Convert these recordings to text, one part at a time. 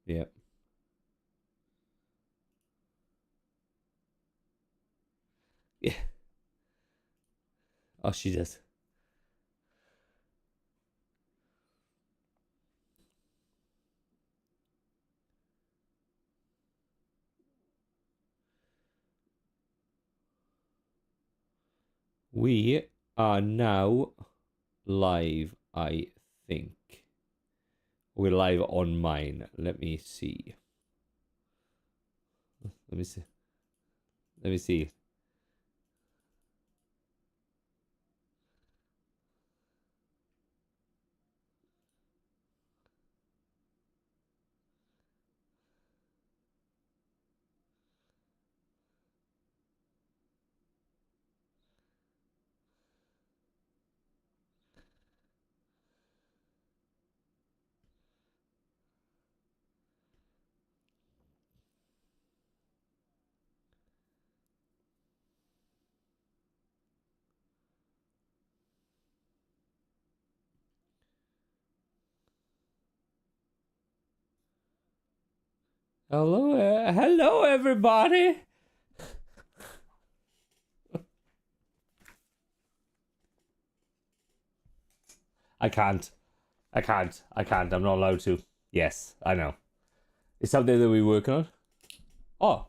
Yeah. Yeah. Oh, she does. We are now live, I think. We're live on mine. Let me see. Let me see. Let me see. Hello, hello, everybody. I can't. I can't. I can't. I'm not allowed to. Yes, I know. It's something that we're working on. Oh,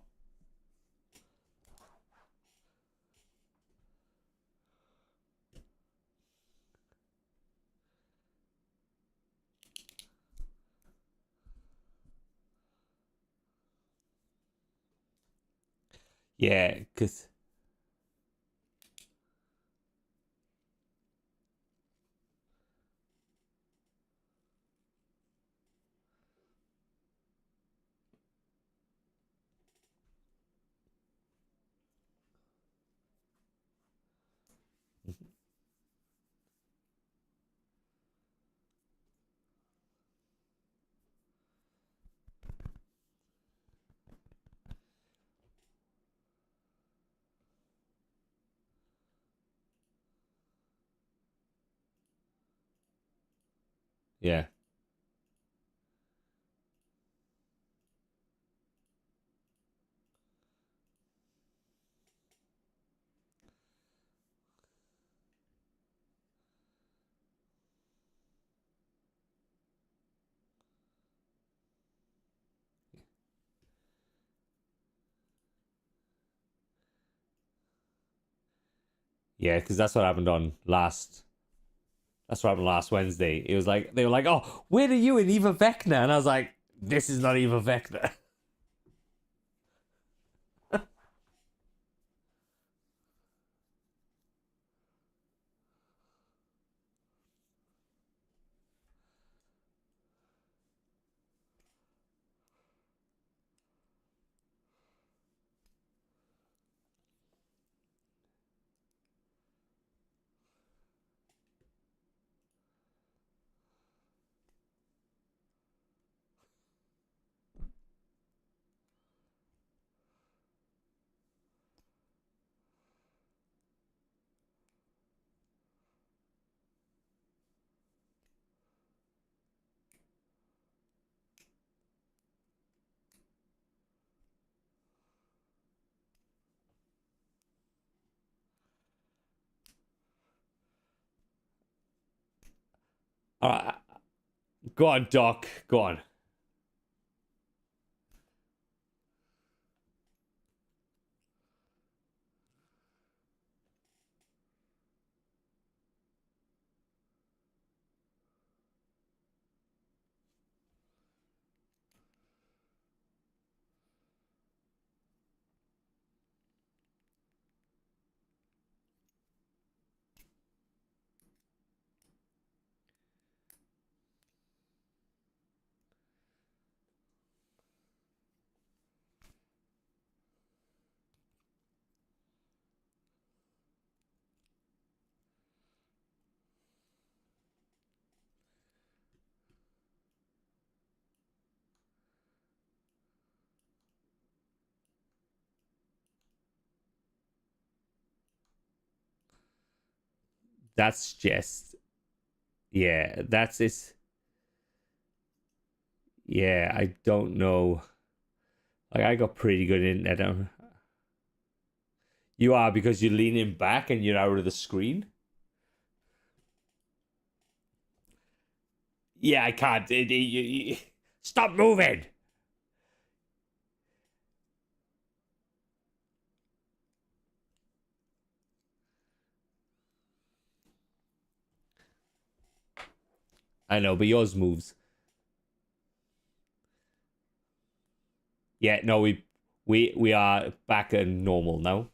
yeah, because yeah, yeah, because that's what happened on last. That's what happened last Wednesday. It was like they were like, "Oh, where are you in Eva Vecna?" And I was like, "This is not Eva Vecna." All right, go on, Doc. Go on. That's just yeah. That's it. Yeah, I don't know. Like I got pretty good internet. You are because you're leaning back and you're out of the screen. Yeah, I can't. Stop moving. I know, but yours moves. Yeah, no, we are back at normal now.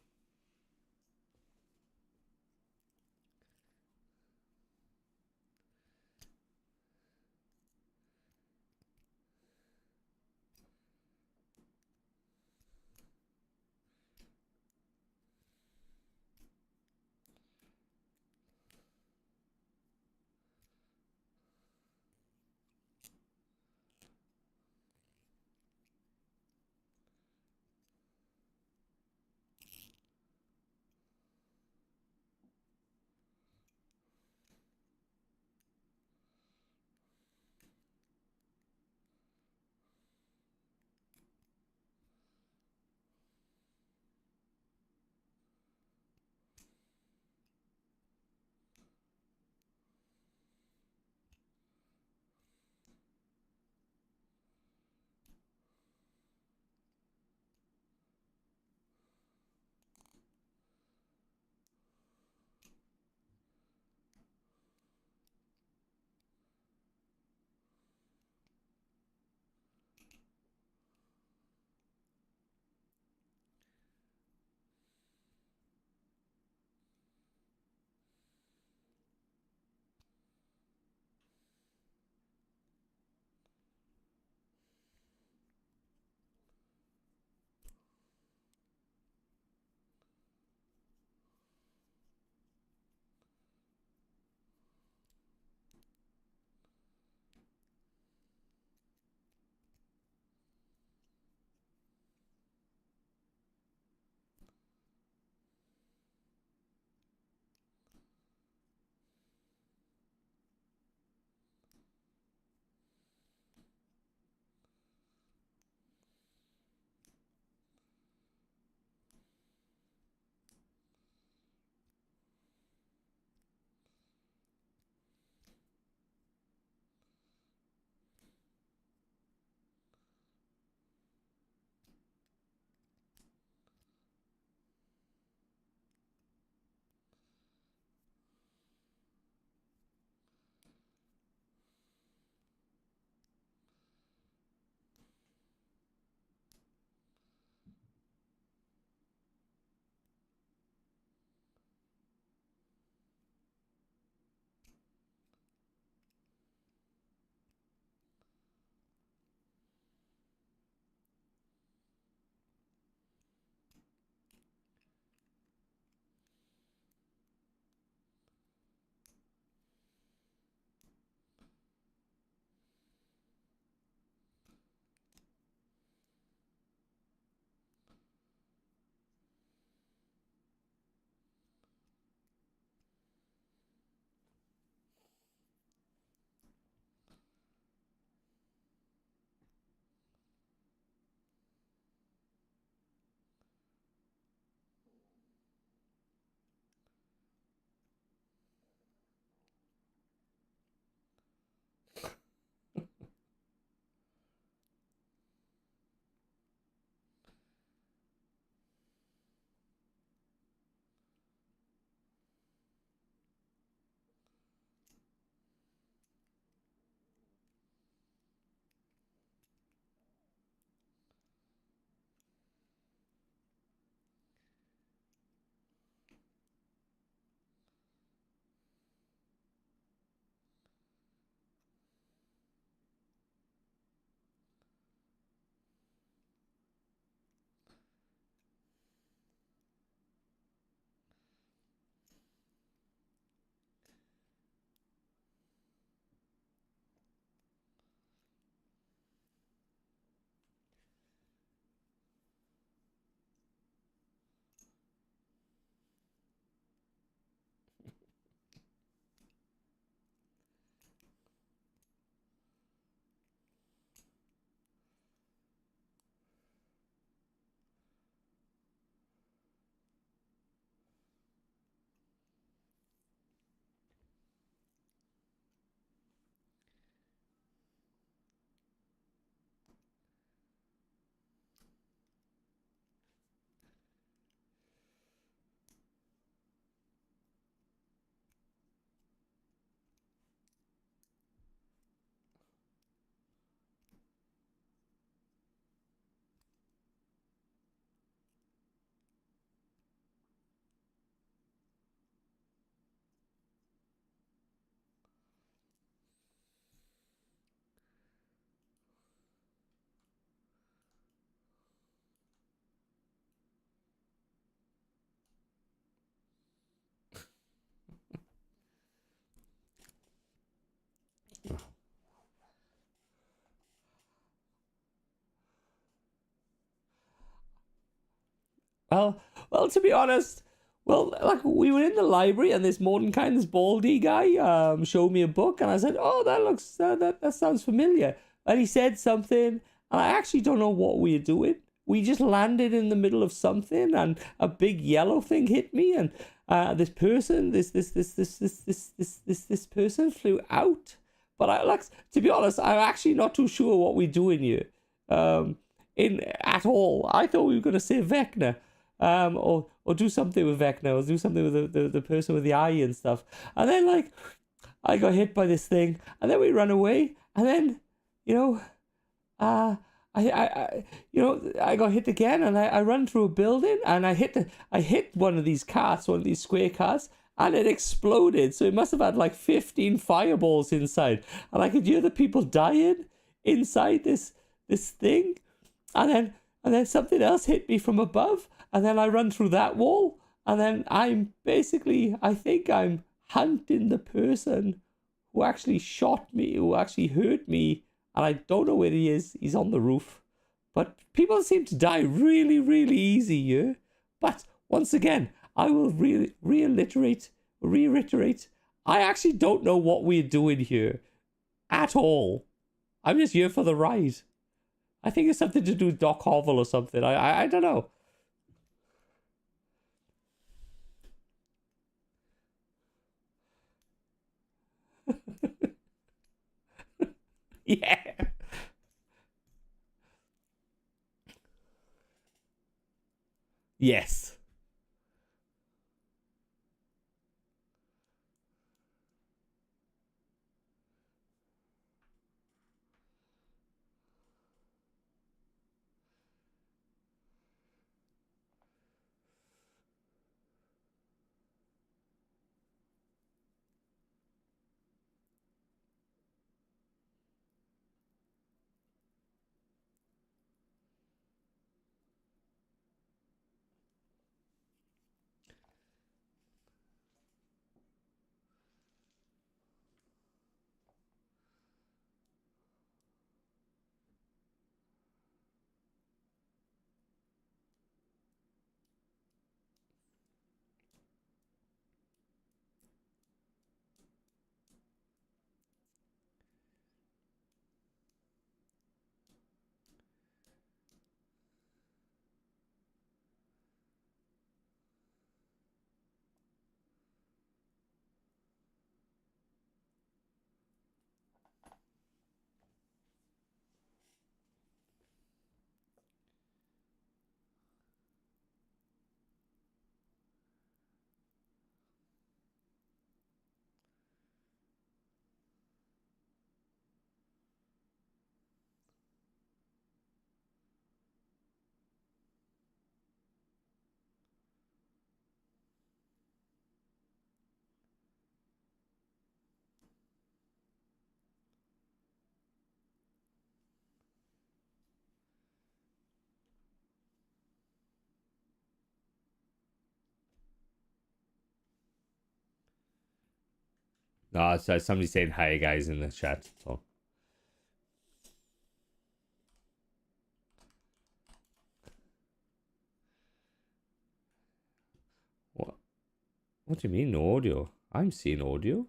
Well, to be honest, well, like we were in the library and this Mordenkainen, this baldy guy, showed me a book and I said, "Oh, that looks that sounds familiar." And he said something, and I actually don't know what we were doing. We just landed in the middle of something, and a big yellow thing hit me, and this person, this person flew out. But I like to be honest, I'm actually not too sure what we're doing here, in at all. I thought we were gonna say Vecna, or do something with Vecna, or do something with the person with the eye and stuff. And then like I got hit by this thing, and then we run away, and then you know, I got hit again, and I run through a building, and I hit one of these carts, one of these square carts, and it exploded. So it must have had like 15 fireballs inside, and I could hear the people dying inside this thing, and then something else hit me from above, and then I run through that wall, and then I think I'm hunting the person who actually shot me, who actually hurt me, and I don't know where he is. He's on the roof. But people seem to die really, really easy here. But once again, I will reiterate. I actually don't know what we're doing here at all. I'm just here for the ride. I think it's something to do with Doc Hovel or something. I don't know. Yeah. Yes. No, so somebody's saying hi guys in the chat. So what? What do you mean no audio? I'm seeing audio.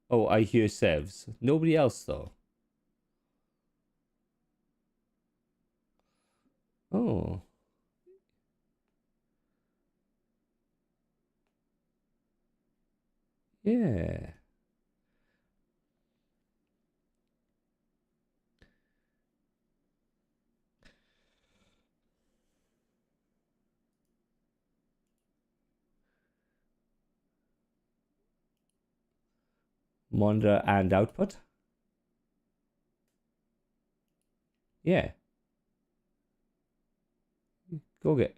Oh, I hear Sevs. Nobody else though. Oh. Yeah. Monitor and output. Yeah. Go get.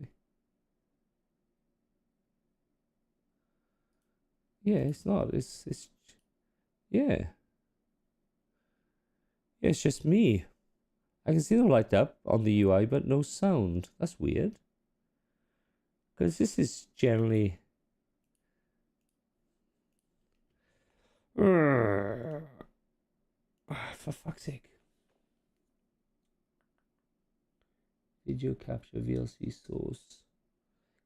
Yeah, it's not. It's yeah. Yeah, it's just me. I can see the light up on the UI, but no sound. That's weird. Because this is generally. For fuck's sake. video capture VLC source.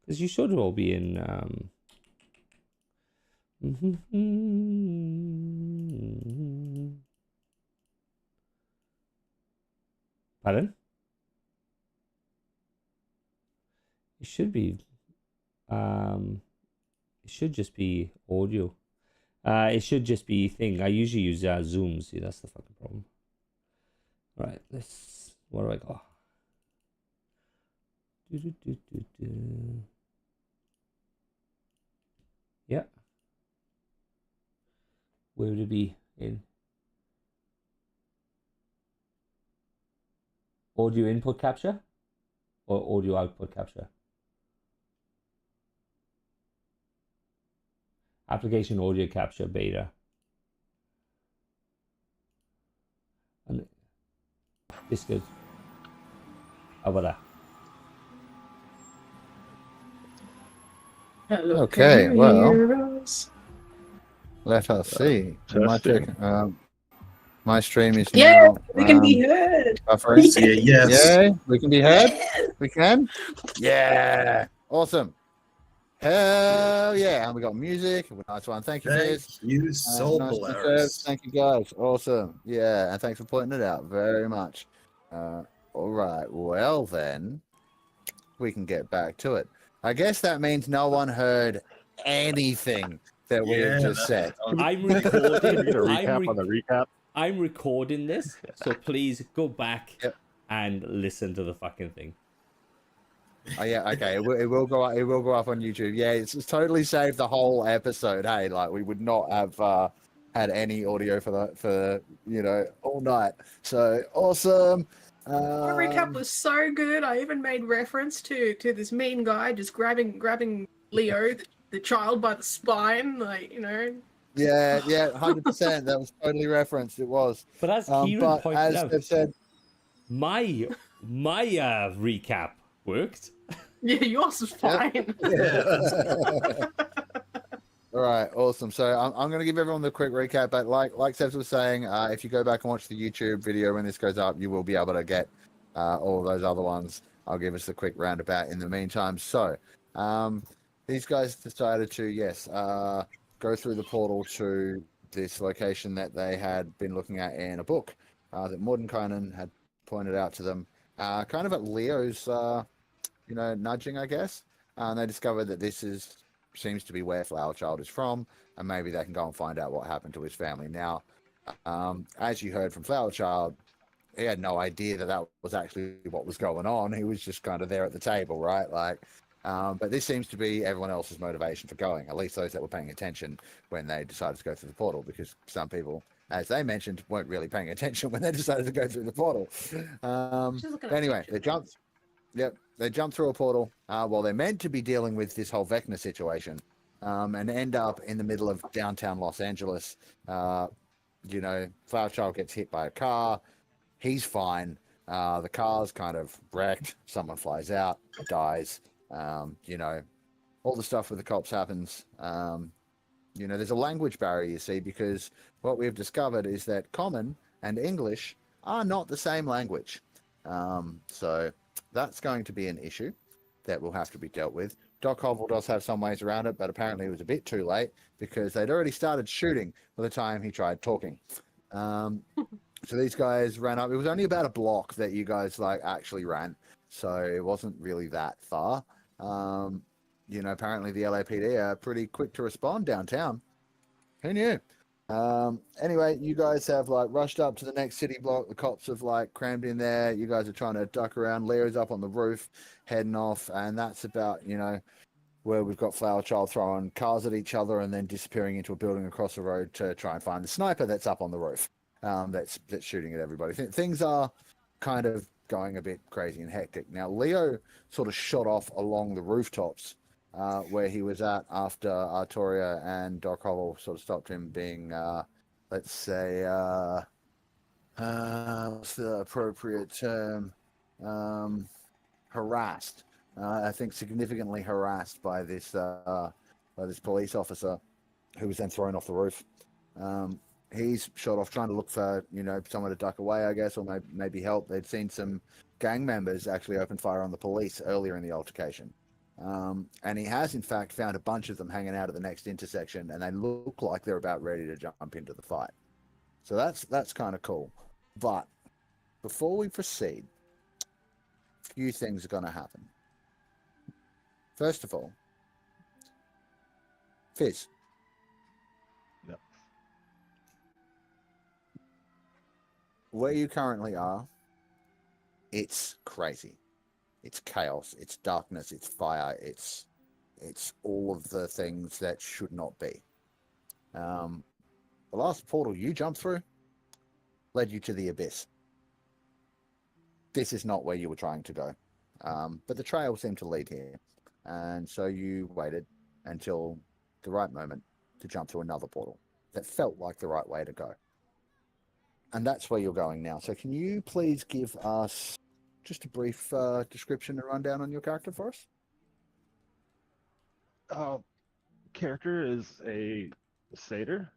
Because you should all be in. Pardon? It should be. It should just be audio. It should just be thing. I usually use Zoom. See, that's the fucking problem. Right, let's. What do I got? Yeah. Where would it be in? Audio input capture or audio output capture? Application audio capture beta. And this good. How about that? Hello, Okay, well, heroes. let us see. Testing. My stream is Yeah, now. we can be heard. Buffering. Yes. Yeah, we can be heard. Yeah. We can. Yeah, awesome. Hell yeah! And we got music. Nice one. Thank you, Thank Fizz. you, Soul Nice Polaris. reserves. Thank you, guys. Awesome. Yeah, and thanks for pointing it out very much. All right. Well, then we can get back to it. I guess that means no one heard anything that we have just said. I'm Can recording. we get a recap on the recap? I'm recording this, so please go back Yep. and listen to the fucking thing. Oh yeah, okay. It will go up. It will go up on YouTube. Yeah, it's totally saved the whole episode. Hey, like we would not have had any audio for all night. So awesome. The recap was so good. I even made reference to this mean guy just grabbing Leo, the child, by the spine, Yeah, 100%. That was totally referenced. It was. But as Kieran But pointed as out, they've said, my recap worked. Yeah, yours was fine. All right, awesome. So I'm going to give everyone the quick recap. But like Sebs was saying, if you go back and watch the YouTube video when this goes up, you will be able to get all of those other ones. I'll give us the quick roundabout in the meantime. So these guys decided to, go through the portal to this location that they had been looking at in a book that Mordenkainen had pointed out to them, kind of at Leo's, nudging, I guess. And they discovered that this seems to be where Flower Child is from, and maybe they can go and find out what happened to his family. Now, as you heard from Flower Child, he had no idea that was actually what was going on. He was just kind of there at the table, right? But this seems to be everyone else's motivation for going, at least those that were paying attention when they decided to go through the portal, because some people, as they mentioned, weren't really paying attention when they decided to go through the portal. Anyway, they jumped. Yep, they jump through a portal while they're meant to be dealing with this whole Vecna situation, and end up in the middle of downtown Los Angeles. Flower Child gets hit by a car. He's fine. The car's kind of wrecked. Someone flies out, dies. All the stuff with the cops happens. There's a language barrier, you see, because what we've discovered is that Common and English are not the same language. So that's going to be an issue that will have to be dealt with. Doc Hovel does have some ways around it, but apparently it was a bit too late because they'd already started shooting by the time he tried talking. So these guys ran up. It was only about a block that you guys actually ran, so it wasn't really that far. Apparently the LAPD are pretty quick to respond downtown. Who knew? Anyway, you guys have rushed up to the next city block. The cops have crammed in there. You guys are trying to duck around. Leo's up on the roof, heading off, and that's about where we've got Flower Child throwing cars at each other and then disappearing into a building across the road to try and find the sniper that's up on the roof. That's shooting at everybody. Things are kind of going a bit crazy and hectic. Now, Leo sort of shot off along the rooftops where he was at after Arturia and Doc Hovel sort of stopped him being, what's the appropriate term? Harassed. I think significantly harassed by this police officer who was then thrown off the roof. he's shot off trying to look for, someone to duck away, I guess, or maybe help. They'd seen some gang members actually open fire on the police earlier in the altercation. And he has, in fact, found a bunch of them hanging out at the next intersection, and they look like they're about ready to jump into the fight. So that's kind of cool. But before we proceed, a few things are going to happen. First of all, Fizz. Yep. Where you currently are, it's crazy. It's chaos. It's darkness. It's fire. It's all of the things that should not be. The last portal you jumped through led you to the abyss. This is not where you were trying to go, but the trail seemed to lead here, and so you waited until the right moment to jump through another portal that felt like the right way to go. And that's where you're going now. So can you please give us just a brief description and rundown on your character for us? Character is a satyr,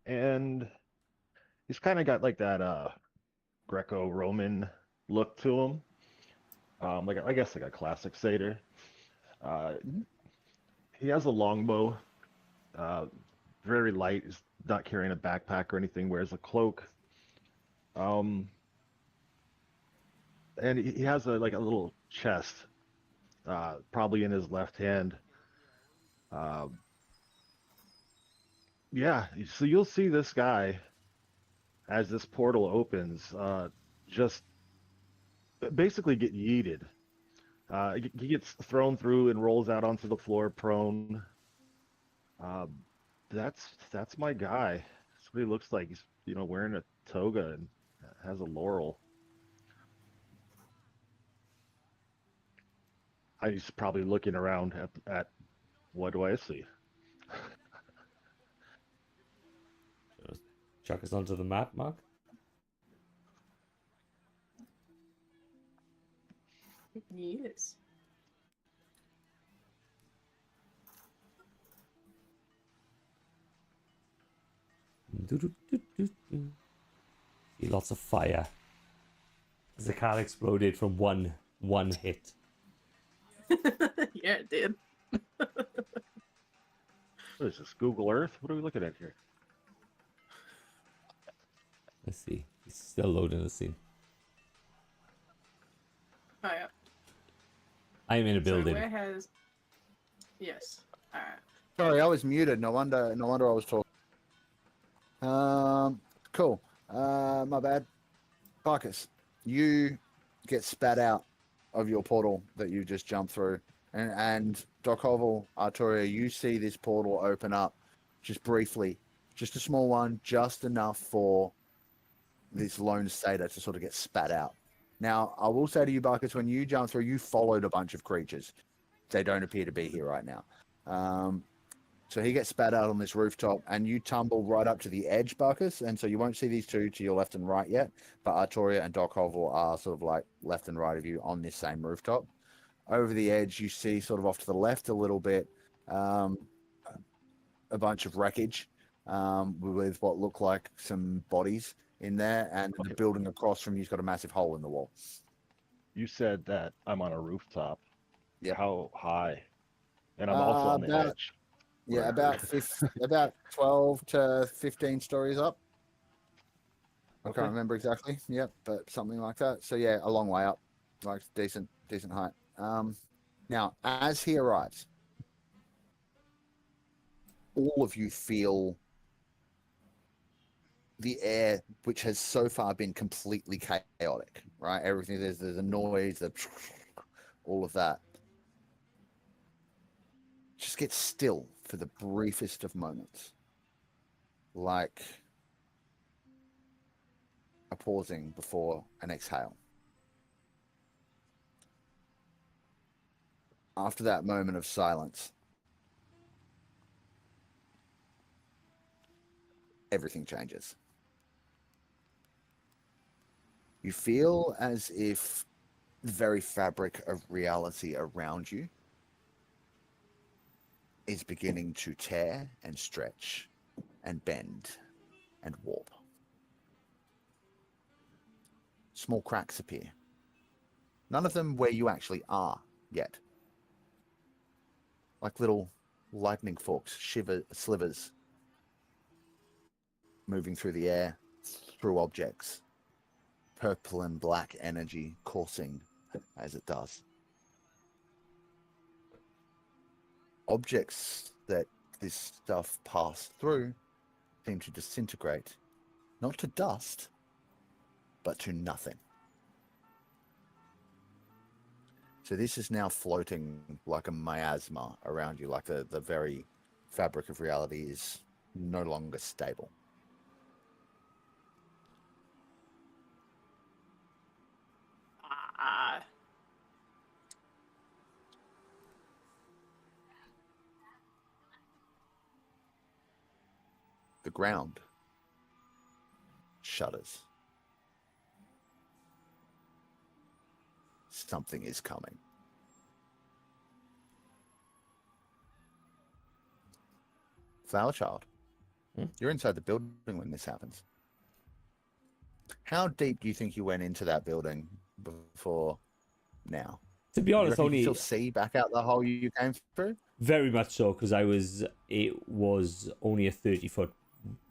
and he's kind of got like that Greco-Roman look to him. Like I guess like a classic satyr. He has a longbow, very light. He's not carrying a backpack or anything. Wears a cloak. And he has a little chest, probably in his left hand. Yeah, so you'll see this guy as this portal opens, just basically get yeeted. He gets thrown through and rolls out onto the floor prone. That's my guy. That's what he looks like. He's wearing a toga and has a laurel. He's probably looking around at what do I see? Chuck us onto the map, Mark. Yes. See lots of fire. The car exploded from one hit. Yeah, it did. What is this, Google Earth? What are we looking at here? Let's see. He's still loading the scene. Oh, yeah. I am in a building. So where has... Yes. Alright. Sorry, I was muted. No wonder I was talking. Cool. My bad. Marcus, you get spat out of your portal that you just jumped through. And Doc Hovel, Arturia, you see this portal open up just briefly. Just a small one, just enough for this lone satyr to sort of get spat out. Now, I will say to you, Marcus, when you jumped through, you followed a bunch of creatures. They don't appear to be here right now. So he gets spat out on this rooftop, and you tumble right up to the edge, Barkus, and so you won't see these two to your left and right yet, but Arturia and Doc Hovel are sort of like left and right of you on this same rooftop. Over the edge, you see sort of off to the left a little bit, a bunch of wreckage with what look like some bodies in there, and the building across from you's got a massive hole in the wall. You said that I'm on a rooftop. Yeah. How high? And I'm also on the edge. Yeah, about 12 to 15 stories up. I can't remember exactly. Yep, but something like that. So yeah, a long way up, like decent height. Now, as he arrives, all of you feel the air, which has so far been completely chaotic, right? Everything, there's a noise, all of that. Just get still for the briefest of moments. Like a pausing before an exhale. After that moment of silence, everything changes. You feel as if the very fabric of reality around you is beginning to tear and stretch and bend and warp. Small cracks appear. None of them where you actually are yet. Like little lightning forks, slivers, moving through the air, through objects. Purple and black energy coursing as it does. Objects that this stuff passed through seem to disintegrate, not to dust, but to nothing. So this is now floating like a miasma around you, like the very fabric of reality is no longer stable. The ground shudders. Something is coming. Flower Child, you're inside the building when this happens. How deep do you think you went into that building before now? To be honest, you only still see back out the hole you came through? very much so, because it was only a 30-foot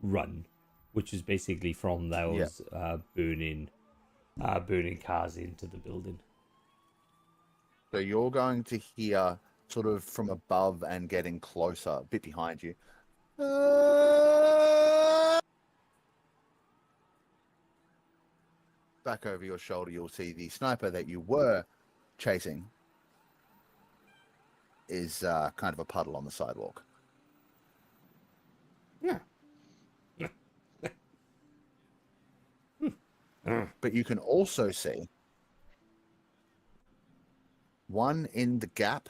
run, which is basically from those burning cars into the building. So you're going to hear sort of from above and getting closer, a bit behind you. Back over your shoulder, you'll see the sniper that you were chasing is kind of a puddle on the sidewalk. Yeah. But you can also see one in the gap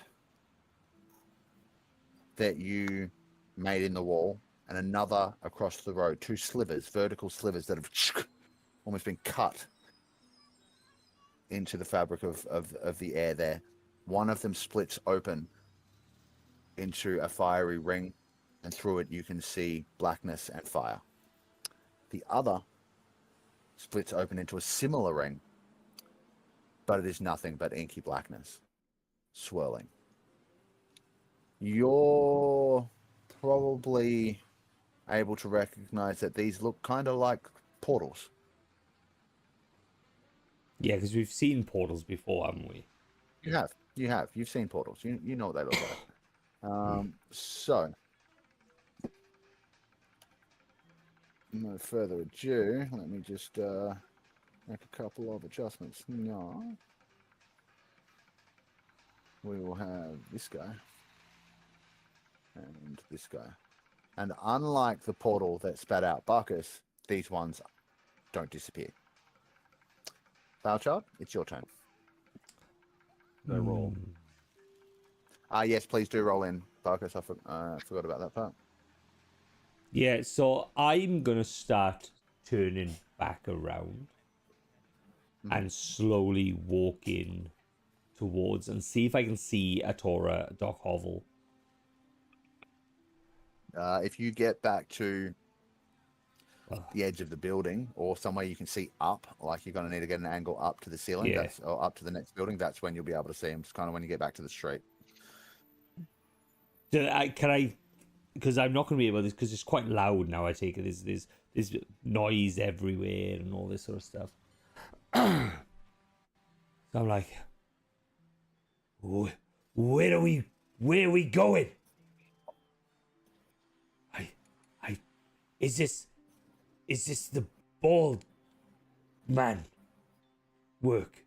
that you made in the wall, and another across the road. Two slivers, vertical slivers that have almost been cut into the fabric of the air there. One of them splits open into a fiery ring, and through it you can see blackness and fire. The other splits open into a similar ring, but it is nothing but inky blackness swirling. You're probably able to recognize that these look kind of like portals. Yeah, because we've seen portals before, haven't we? You have. You've seen portals. You know what they look like. So, no further ado, let me just make a couple of adjustments. No. We will have this guy and this guy. And unlike the portal that spat out Bacchus, these ones don't disappear. Child, it's your turn. I roll. Yes, please do roll in, Bacchus. I forgot about that part. Yeah, so I'm going to start turning back around and slowly walking towards and see if I can see Atora Doc Hovel. If you get back to the edge of the building or somewhere you can see up, like you're going to need to get an angle up to the ceiling, or up to the next building, that's when you'll be able to see him. It's kind of when you get back to the street. Because I'm not going to be able to, because it's quite loud now, I take it. There's noise everywhere and all this sort of stuff. So I'm like, where are we going? Is this the bald man work?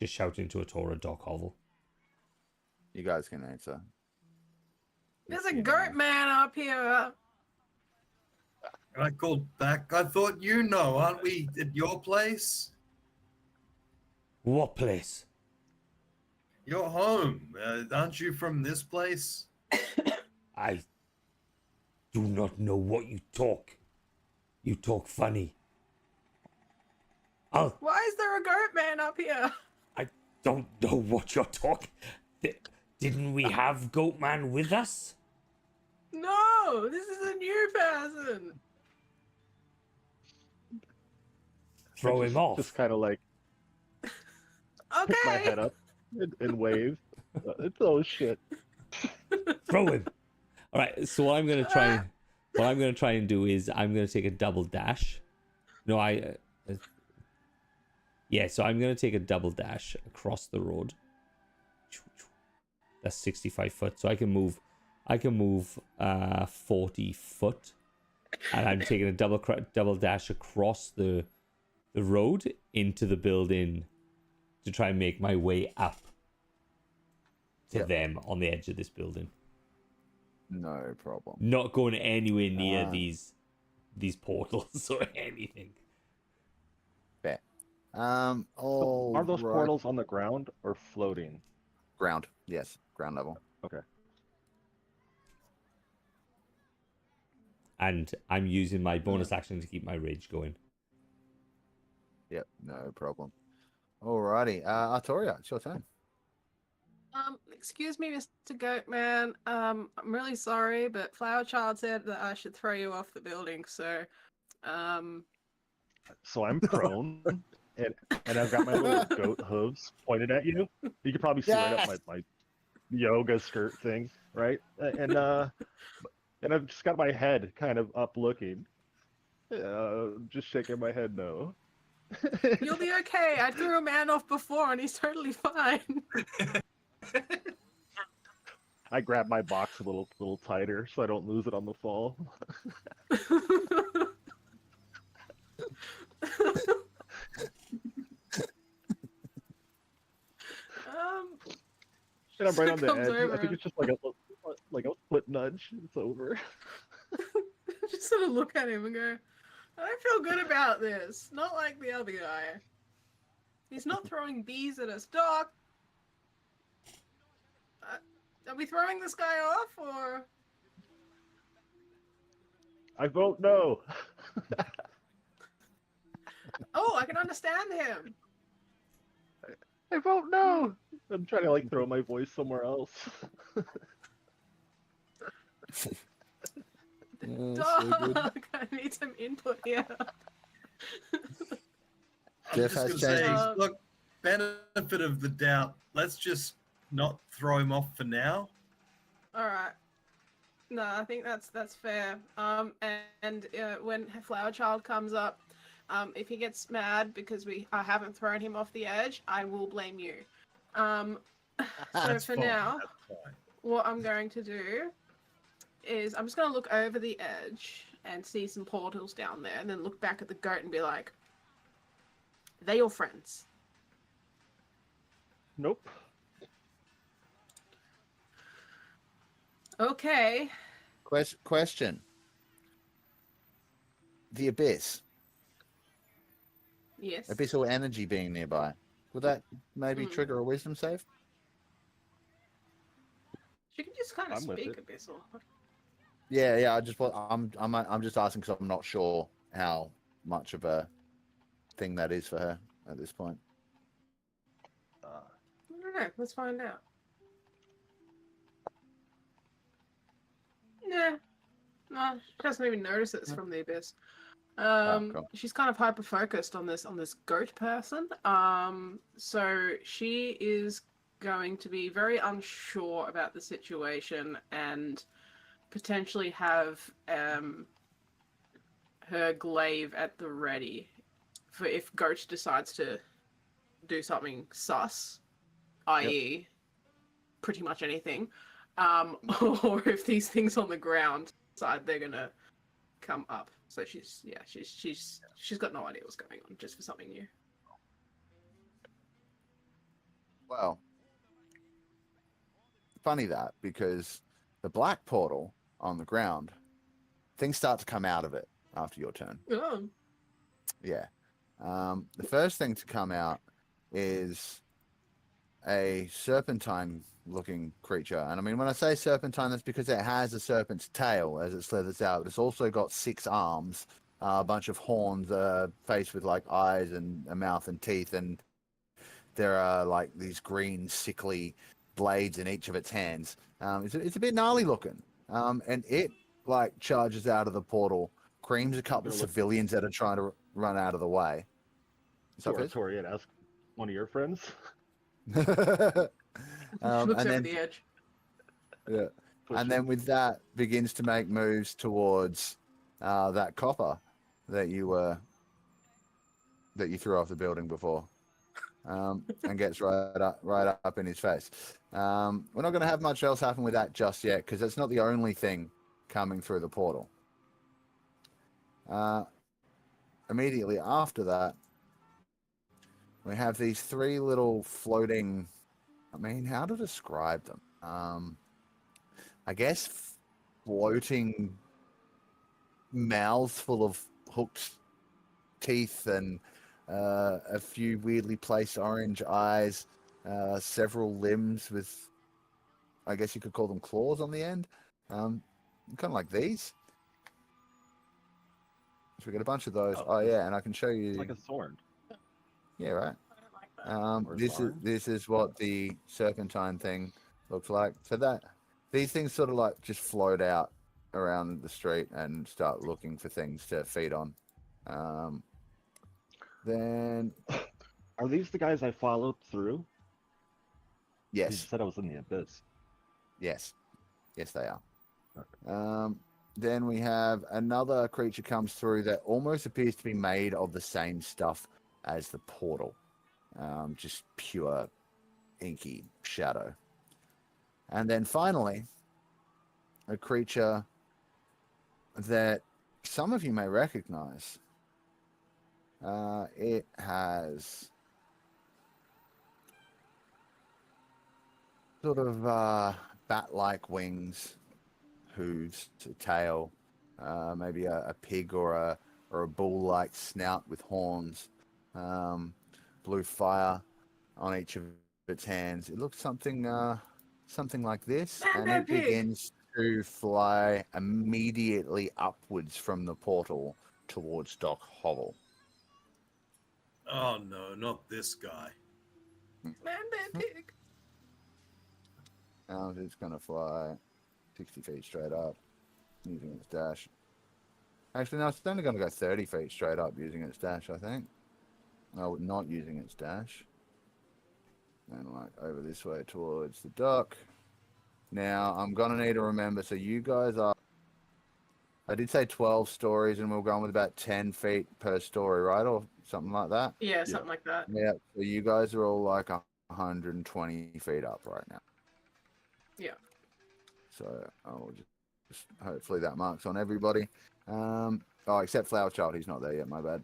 Just shouting to Atora Doc Hovel. You guys can answer. There's a goat man up here. I called back. I thought you know, aren't we at your place? What place? Your home. Aren't you from this place? I do not know what you talk. You talk funny. Why is there a goat man up here? I don't know what you're talking. Didn't we have Goatman with us? No, this is a new person. Throw him off. Just kind of like pick my Okay. head up and wave. It's oh shit. Throw him. All right. So what I'm gonna try and do is I'm gonna take a double dash. No, yeah. So I'm gonna take a double dash across the road. That's 65 foot. So I can move 40 foot, and I'm taking a double dash across the road into the building to try and make my way up to them on the edge of this building. No problem. Not going anywhere near these portals or anything. Fair. Are those portals on the ground or floating? Ground. Yes, ground level. Okay. And I'm using my bonus action to keep my rage going. Yep, no problem. Alrighty, Artoria, it's your turn. Excuse me, Mr. Goatman. I'm really sorry, but Flower Child said that I should throw you off the building, so So I'm prone, and I've got my little goat hooves pointed at you. You can probably see right up my yoga skirt thing, right? And I've just got my head kind of up looking, just shaking my head no. you'll be okay. I threw a man off before and he's totally fine. I grab my box a little tighter so I don't lose it on the fall. And I'm right on the comes edge. over I think and- it's just like a foot nudge. It's over. Just sort of look at him and go, I feel good about this. Not like the other guy. He's not throwing bees at us. Doc! Are we throwing this guy off, or...? I vote no. Oh, I can understand him. I vote no. I'm trying to like throw my voice somewhere else. Doc! I need some input here. I'm Jeff just has gonna say, changed. look, benefit of the doubt. Let's just not throw him off for now. Alright. No, I think that's fair. And when Flower Child comes up, if he gets mad because I haven't thrown him off the edge, I will blame you. So That's for fine, now, that's fine. what I'm going to do is I'm just going to look over the edge and see some portals down there, and then look back at the goat and be like, "They your friends?" Nope. Okay. Question. The abyss. Yes. Abyssal energy being nearby. Would that maybe trigger a wisdom save? She can just kind of I'm with speak it. abyssal. Yeah. I'm just asking because I'm not sure how much of a thing that is for her at this point. I don't know. Let's find out. Nah. No, she doesn't even notice it's from the abyss. cool. She's kind of hyper focused on this goat person. So she is going to be very unsure about the situation and potentially have her glaive at the ready for if goat decides to do something sus, i.e., pretty much anything. Or if these things on the ground decide they're gonna come up. So she's got no idea what's going on, just for something new. Well, funny that because the black portal on the ground, things start to come out of it after your turn. Oh. Yeah. The first thing to come out is a serpentine-looking creature. And I mean, when I say serpentine, that's because it has a serpent's tail as it slithers out. But it's also got 6 arms, a bunch of horns, a face with like eyes and a mouth and teeth. And there are like these green, sickly blades in each of its hands. It's a bit gnarly looking. And it like charges out of the portal, creams a couple of Look- civilians that are trying to run out of the way. What's up, Fizz? Tori, and ask one of your friends. Looks and over then the edge. yeah, and then with that begins to make moves towards that copper that you threw off the building before, and gets right up in his face. We're not going to have much else happen with that just yet because that's not the only thing coming through the portal. Immediately after that, we have these three little floating. I mean, how to describe them? I guess floating mouths full of hooked teeth and a few weirdly placed orange eyes, several limbs with, I guess you could call them claws on the end, kind of like these. So we got a bunch of those. Oh yeah, and I can show you. It's like a sword. Yeah, right. I don't like that. Or This is arms. this is what the serpentine thing looks like. So that these things sort of like just float out around the street and start looking for things to feed on. Then Are these the guys I followed through? You yes, said I was in the abyss. yes, they are. Then we have another creature comes through that almost appears to be made of the same stuff as the portal, just pure inky shadow. And then finally, a creature that some of you may recognize. It has sort of bat-like wings, hooves, a tail, maybe a pig or a bull-like snout with horns, blue fire on each of its hands. It looks something like this, and Man, it pig. begins to fly immediately upwards from the portal towards Doc Hobble. Oh no, not this guy. Man, pig. It's going to fly 60 feet straight up using its dash. Actually, no, it's only going to go 30 feet straight up using its dash, I think. No, not using its dash. And like over this way towards the dock. Now, I'm going to need to remember, so you guys are... I did say 12 stories, and we're going with about 10 feet per story, right? Or something like that? Yeah, something like that. Yeah, so you guys are all like 120 feet up right now. Yeah. So I'll just hopefully that marks on everybody. Oh, except Flower Child, he's not there yet, my bad.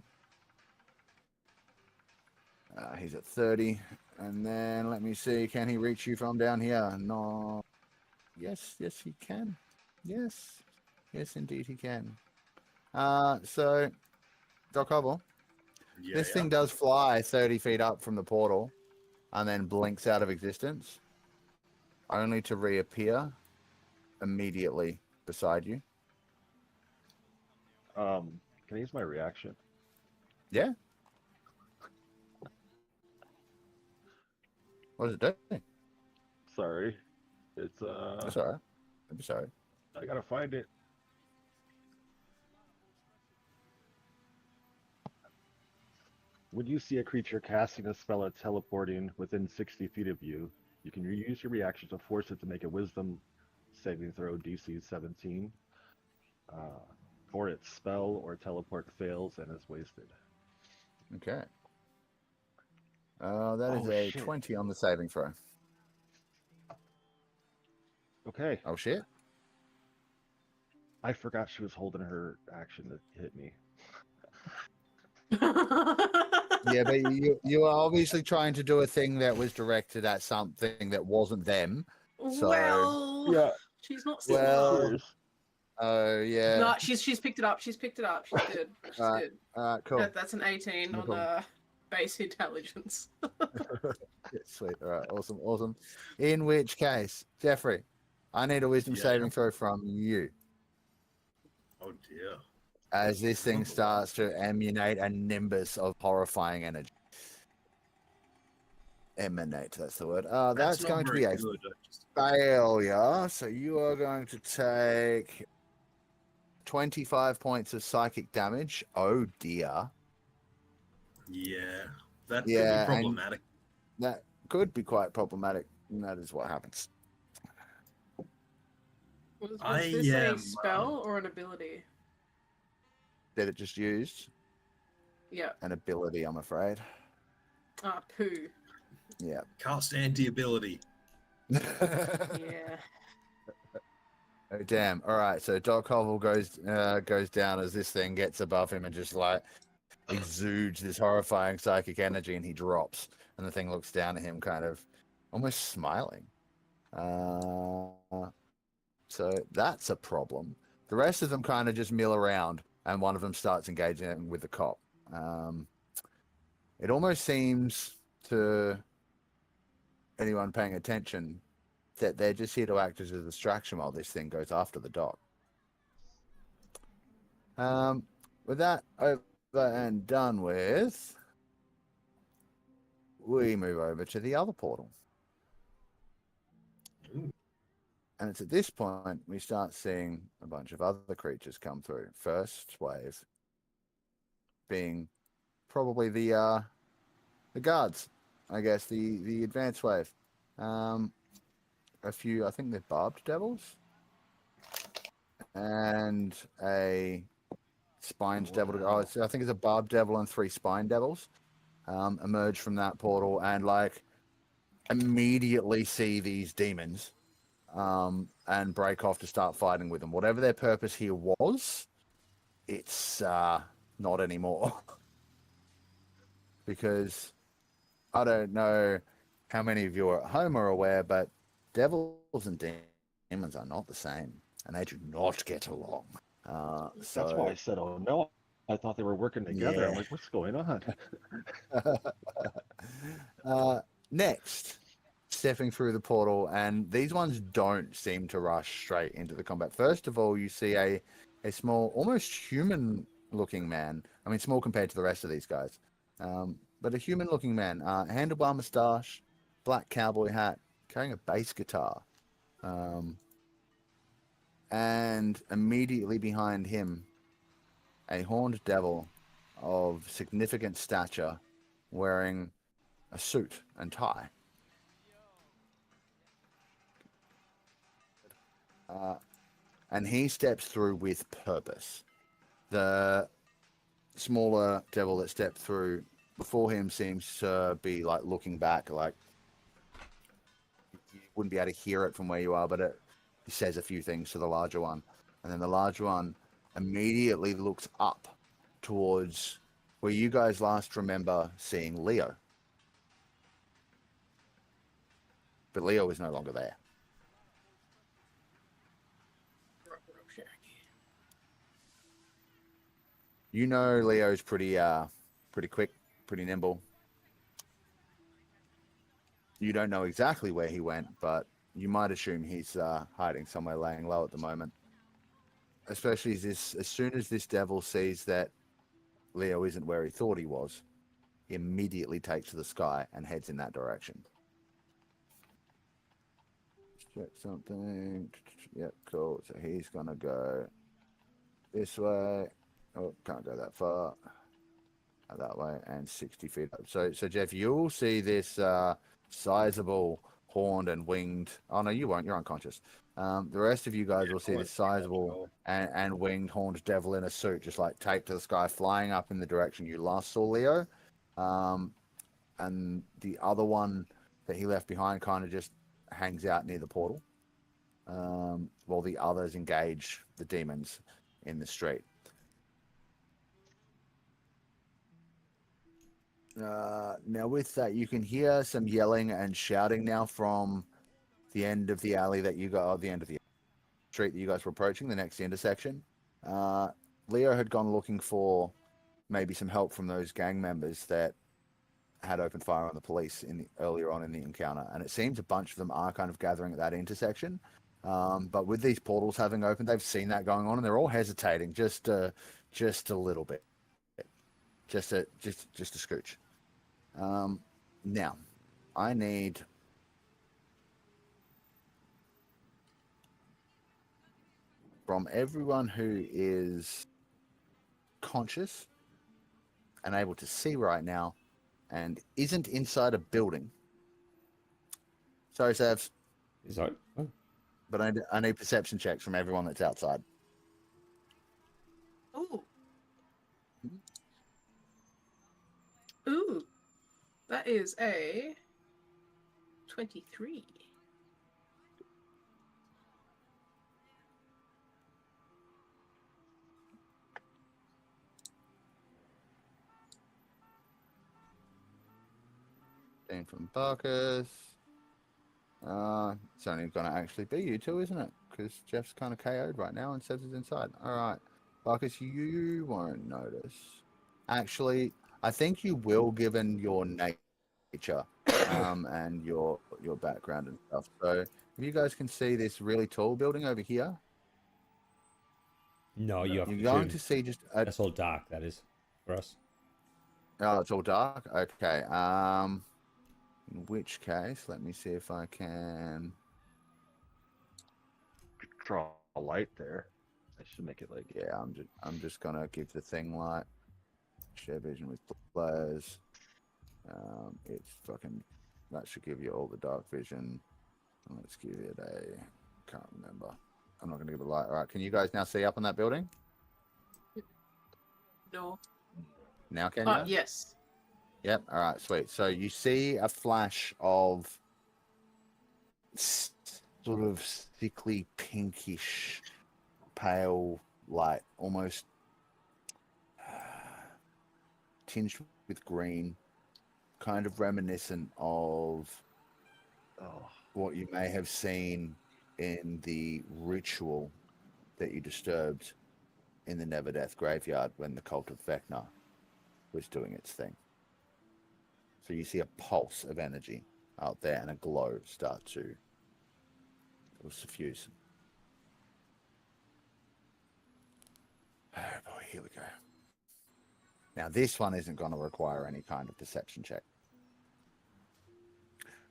He's at 30. And then let me see, can he reach you from down here? No. Yes, he can. Yes, indeed he can. So, Doc Hobble, Yeah, this thing does fly 30 feet up from the portal and then blinks out of existence, only to reappear immediately beside you. Can I use my reaction? Yeah. What does it do? Sorry. It's That's all right. I'm sorry. I gotta find it. When you see a creature casting a spell or teleporting within 60 feet of you, you can use your reaction to force it to make a wisdom saving throw DC 17. Or its spell or teleport fails and is wasted. Okay. That is Oh, a shit. 20 on the saving throw. Okay. Oh, shit. I forgot she was holding her action to hit me. Yeah, but you were obviously trying to do a thing that was directed at something that wasn't them. So, well, Yeah. she's not Well, smart. Cheers. oh, yeah. No, she's picked it up. She's picked it up. She's good. She's Alright. good. Cool. That's an 18 No on problem. base intelligence. Yeah, sweet. All right. Awesome. In which case, Jeffrey, I need a wisdom Yeah. saving throw from you Oh dear. as this thing starts to emanate a nimbus of horrifying energy. Emanate, that's the word. That's That's not going to very be a good. failure. So you are going to take 25 points of psychic damage. Oh dear. Yeah, that could be Yeah, and problematic. that could be quite problematic. And that is what happens. Was I this a am, spell or an ability? That it just used Yeah. an ability, I'm afraid. Ah, poo. Yeah. Cast anti-ability. Yeah. Oh damn! All right, so Doc Hovel goes down as this thing gets above him and just like exudes this horrifying psychic energy, and he drops. And the thing looks down at him, kind of almost smiling. So that's a problem. The rest of them kind of just mill around, and one of them starts engaging with the cop. It almost seems to anyone paying attention that they're just here to act as a distraction while this thing goes after the doc. With that over and done with, we move over to the other portal. Ooh. And it's at this point we start seeing a bunch of other creatures come through. First wave being probably the guards, I guess, the advanced wave. A few, I think they're barbed devils, and a spined devil. Oh, I think it's a barbed devil and 3 spine devils emerge from that portal and like immediately see these demons and break off to start fighting with them. Whatever their purpose here was, it's not anymore. Because I don't know how many of you at home are aware, but devils and demons are not the same, and they do not get along. So That's why I said, "Oh no." I thought they were working together. Yeah. I'm like, "What's going on?" Next, stepping through the portal, and these ones don't seem to rush straight into the combat. First of all, you see a small, almost human-looking man. I mean, small compared to the rest of these guys, but a human-looking man, handlebar mustache, black cowboy hat, carrying a bass guitar, and immediately behind him, a horned devil of significant stature, wearing a suit and tie. And he steps through with purpose. The smaller devil that stepped through before him seems to be like looking back, like you wouldn't be able to hear it from where you are, but he says a few things to the larger one. And then the larger one immediately looks up towards where you guys last remember seeing Leo. But Leo is no longer there. You know Leo's pretty quick, pretty nimble. You don't know exactly where he went, but you might assume he's hiding somewhere laying low at the moment. Especially as soon as this devil sees that Leo isn't where he thought he was, he immediately takes to the sky and heads in that direction. Check something. Yep, cool. So he's gonna go this way. Oh, can't go that far. That way, and 60 feet up. So Jeff, you'll see this sizable horned and winged. Oh no, you won't. You're unconscious. The rest of you guys will see this sizable and winged horned devil in a suit, just like taped to the sky, flying up in the direction you last saw Leo. And the other one that he left behind kind of just hangs out near the portal, while the others engage the demons in the street. Now with that, you can hear some yelling and shouting now from the end of the alley that you got, or the end of the street that you guys were approaching, the next intersection. Leo had gone looking for maybe some help from those gang members that had opened fire on the police earlier on in the encounter, and it seems a bunch of them are kind of gathering at that intersection. But with these portals having opened, they've seen that going on, and they're all hesitating just a little bit, just a scooch. Now, I need from everyone who is conscious and able to see right now and isn't inside a building. Sorry, Savs, Sorry. Oh. but I need perception checks from everyone that's outside. Ooh. Ooh. That is a 23. Dean from Barkers. It's only going to actually be you two, isn't it? Because Jeff's kind of KO'd right now and says he's inside. All right. Barkers, you won't notice. Actually, I think you will, given your nature and your background and stuff. So if you guys can see this really tall building over here, No, you have you're to going zoom. to see just a... That's all dark, that is, for us. Oh, it's all dark? Okay. In which case, let me see if I can... Draw a light there. I should make it like Yeah, I'm just gonna give the thing light. Share vision with players. It's fucking... That should give you all the dark vision. Let's give it a... Can't remember. I'm not gonna give it light. All right, can you guys now see up on that building? No. Now can you? Yes. Yep. All right. Sweet. So you see a flash of sort of sickly pinkish, pale light, almost tinged with green, kind of reminiscent of what you may have seen in the ritual that you disturbed in the Never Death graveyard when the cult of Vecna was doing its thing. So you see a pulse of energy out there and a glow start to suffuse. Oh boy, here we go. Now this one isn't going to require any kind of perception check.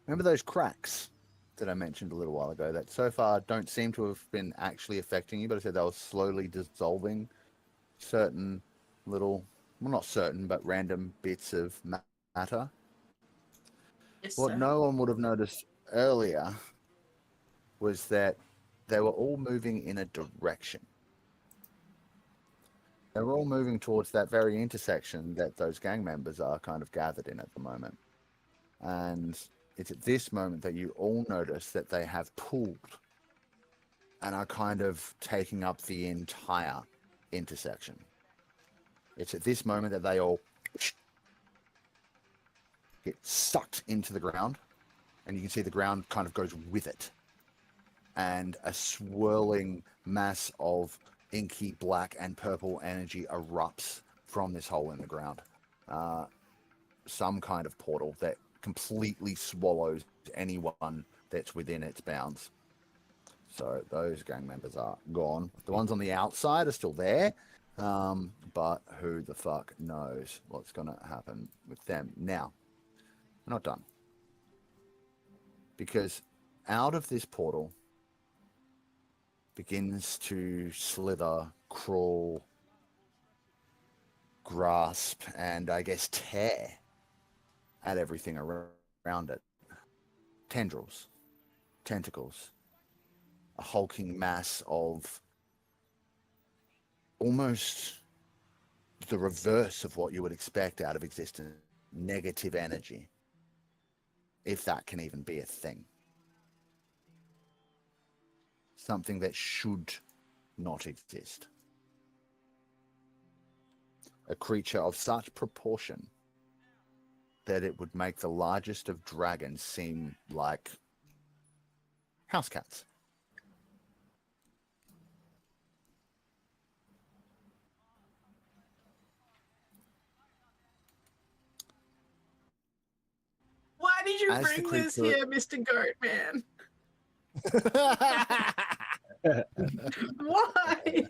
Remember those cracks that I mentioned a little while ago that so far don't seem to have been actually affecting you, but I said they were slowly dissolving certain little, well, not certain, but random bits of matter. Yes, What sir. no one would have noticed earlier was that they were all moving in a direction. They were all moving towards that very intersection that those gang members are kind of gathered in at the moment. And it's at this moment that you all notice that they have pulled and are kind of taking up the entire intersection. It's at this moment that they all get sucked into the ground, and you can see the ground kind of goes with it. And a swirling mass of inky black and purple energy erupts from this hole in the ground. Some kind of portal that completely swallows anyone that's within its bounds. So those gang members are gone. The ones on the outside are still there, but who the fuck knows what's going to happen with them. Now, we're not done. Because out of this portal begins to slither, crawl, grasp, and I guess tear at everything around it. Tendrils, tentacles, a hulking mass of almost the reverse of what you would expect out of existence, negative energy, if that can even be a thing. Something that should not exist. A creature of such proportion that it would make the largest of dragons seem like house cats. Why did you As the bring this creature- here, Mr. Goat Man? Why?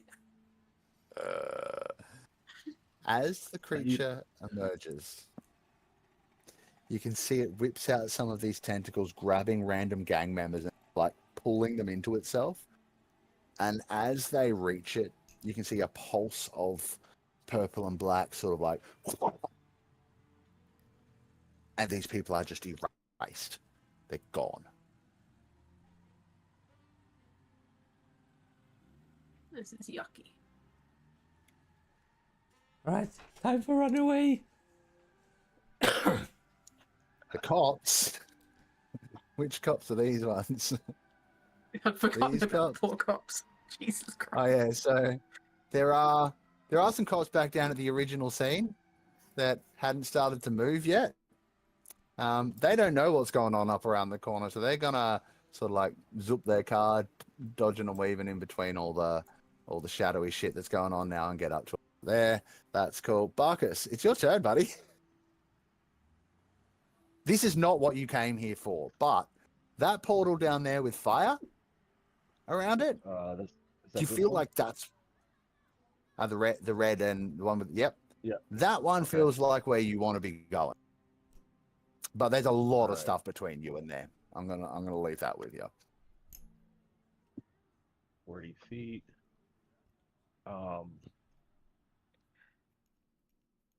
As the creature emerges, you can see it whips out some of these tentacles, grabbing random gang members and like pulling them into itself. And as they reach it, you can see a pulse of purple and black, sort of like, and these people are just erased. They're gone. This is yucky. All right, time for runaway. The cops. Which cops are these ones? I'd forgotten These about cops. poor cops. Jesus Christ. Oh yeah, so there are some cops back down at the original scene that hadn't started to move yet. They don't know what's going on up around the corner, so they're gonna sort of like zoop their car, dodging and weaving in between all the shadowy shit that's going on now, and get up to there. That's cool. Barkus, it's your turn, buddy. This is not what you came here for, but that portal down there with fire around it, do you feel like that's the red and the one with Yeah. That one Okay. feels like where you want to be going. But there's a lot of Alright. stuff between you and there. I'm gonna leave that with you. 40 feet.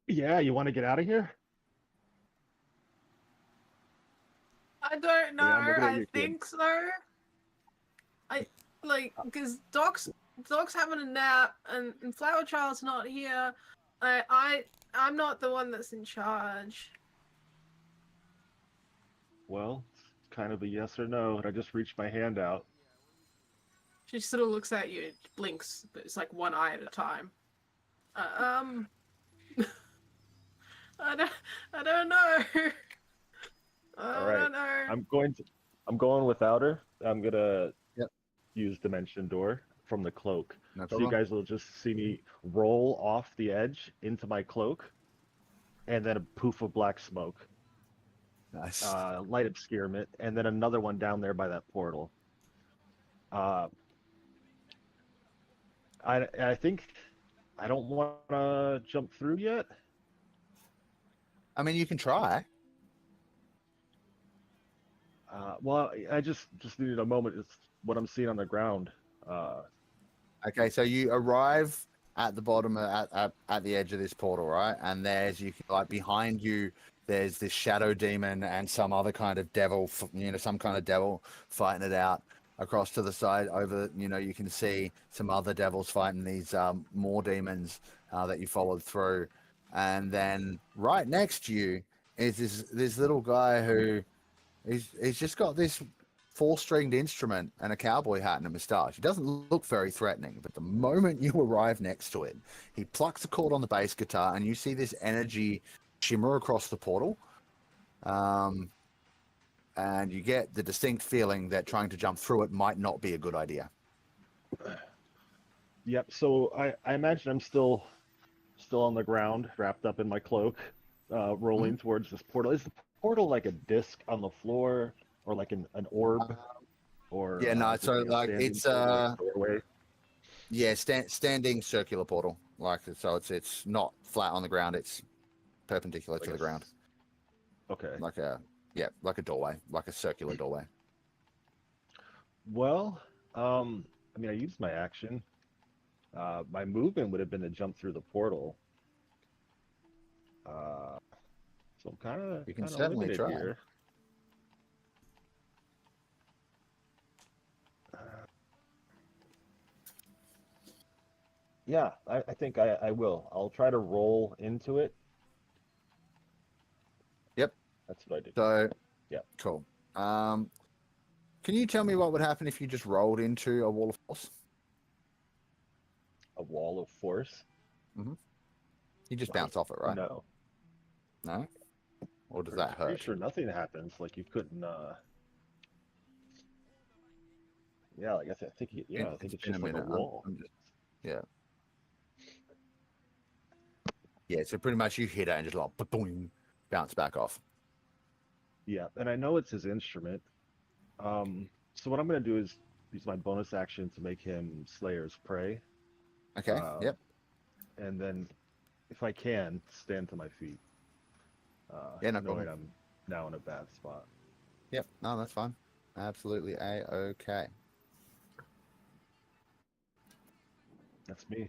Yeah, you want to get out of here? I don't know. I'm looking at I you, kid. think so. Because Doc's having a nap and Flower Child's not here. I'm not the one that's in charge. Well, it's kind of a yes or no, and I just reached my hand out. She sort of looks at you and blinks, but it's like one eye at a time. I don't know. I Alright. don't know. I'm going without her. I'm gonna Yep. use Dimension Door from the cloak. No So you problem. guys will just see me roll off the edge into my cloak, and then a poof of black smoke, Nice. light obscurement, and then another one down there by that portal. I think I don't want to jump through yet. I mean, you can try. Well, I just needed a moment. It's what I'm seeing on the ground. Okay, so you arrive at the bottom at the edge of this portal, right? And there's like behind you, there's this shadow demon and some other kind of devil, some kind of devil fighting it out. Across to the side, over, you can see some other devils fighting these more demons that you followed through. And then right next to you is this little guy who he's just got this 4-stringed instrument and a cowboy hat and a moustache. He doesn't look very threatening, but the moment you arrive next to it, he plucks a chord on the bass guitar, and you see this energy shimmer across the portal. And you get the distinct feeling that trying to jump through it might not be a good idea. Yep. So I imagine I'm still on the ground, wrapped up in my cloak, rolling towards this portal. Is the portal like a disc on the floor, or like an orb, or Yeah, no. is it So a like standing it's doorway? yeah, standing circular portal. Like so, it's not flat on the ground. It's perpendicular to the ground. Okay. Like a doorway, like a circular doorway. Well, I mean, I used my action. My movement would have been to jump through the portal. So I'm kind You can of certainly limited try. here. Yeah, I think I will. I'll try to roll into it. Yep. That's what I did. So Yeah. cool. Can you tell me what would happen if you just rolled into a wall of force? A wall of force? You just bounce off it, right? No. No? Or does that Pretty hurt? sure nothing happens. Like you couldn't. Yeah, like I think. I think it's been just like a minute. wall. Yeah. Yeah, so pretty much you hit it and just like boom, bounce back off. Yeah, and I know it's his instrument. So what I'm gonna do is use my bonus action to make him Slayer's prey. Okay. Yep. And then, if I can, stand to my feet. Yeah, no knowing problem. now in a bad spot. Yep. No, that's fine. Absolutely a-okay. That's me.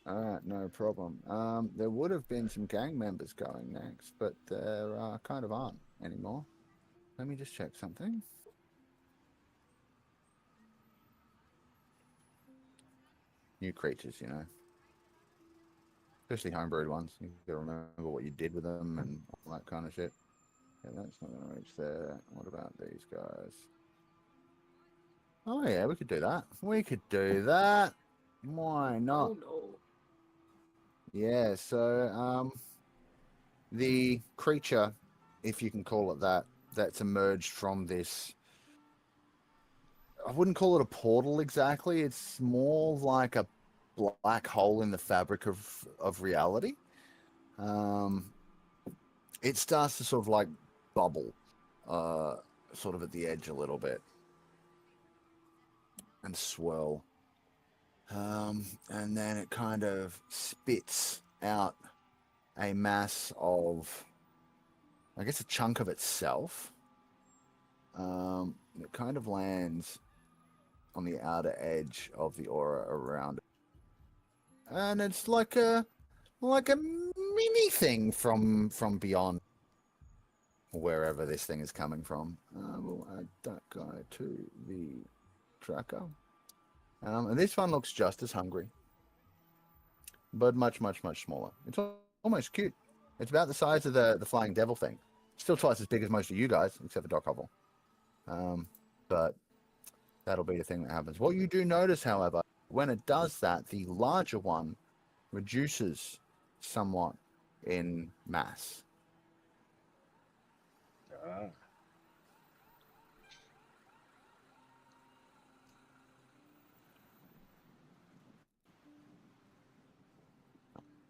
All right, no problem. There would have been some gang members going next, but there kind of aren't anymore. Let me just check something. New creatures, you know. Especially homebrewed ones. You gotta remember what you did with them and all that kind of shit. Yeah, that's not gonna reach there. What about these guys? Oh yeah, we could do that. We could do that. Why not? Oh no. Yeah, so the creature, if you can call it that, that's emerged from this. I wouldn't call it a portal exactly. It's more like a black hole in the fabric of reality. It starts to sort of like bubble, sort of at the edge a little bit, and swirl. And then it kind of spits out a mass of, I guess, a chunk of itself. It kind of lands on the outer edge of the aura around it. And it's like a mini thing from beyond wherever this thing is coming from. We'll add that guy to the tracker. And this one looks just as hungry, but much, much, much smaller. It's almost cute. It's about the size of the flying devil thing. Still twice as big as most of you guys, except for Doc Hovel. But that'll be the thing that happens. What you do notice, however, when it does that, the larger one reduces somewhat in mass. Ah.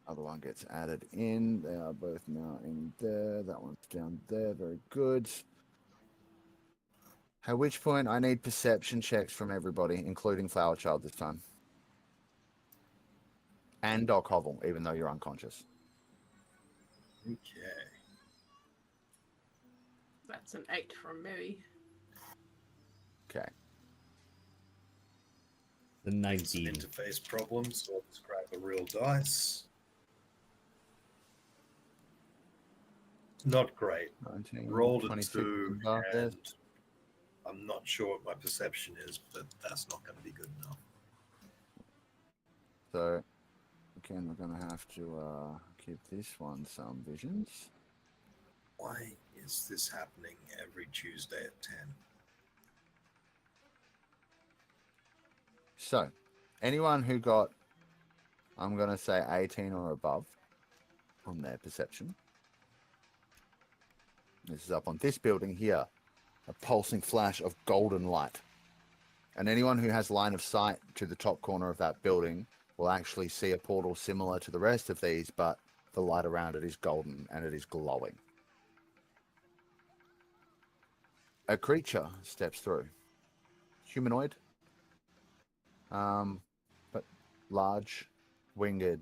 Other one gets added in. They are both now in there. That one's down there. Very good. At which point, I need perception checks from everybody, including Flower Child this time. And Doc Hovel, even though you're unconscious. Okay. That's an 8 from me. Okay. The Some 19. interface problems, so let's grab a real dice. Not great. 19, Rolled a 26 2, above there. and I'm not sure what my perception is, but that's not going to be good enough. So, again, we're going to have to give this one some visions. Why is this happening every Tuesday at 10? So, anyone who got, I'm going to say 18 or above on their perception. This is up on this building here. A pulsing flash of golden light. And anyone who has line of sight to the top corner of that building will actually see a portal similar to the rest of these, but the light around it is golden and it is glowing. A creature steps through. Humanoid. But large, winged,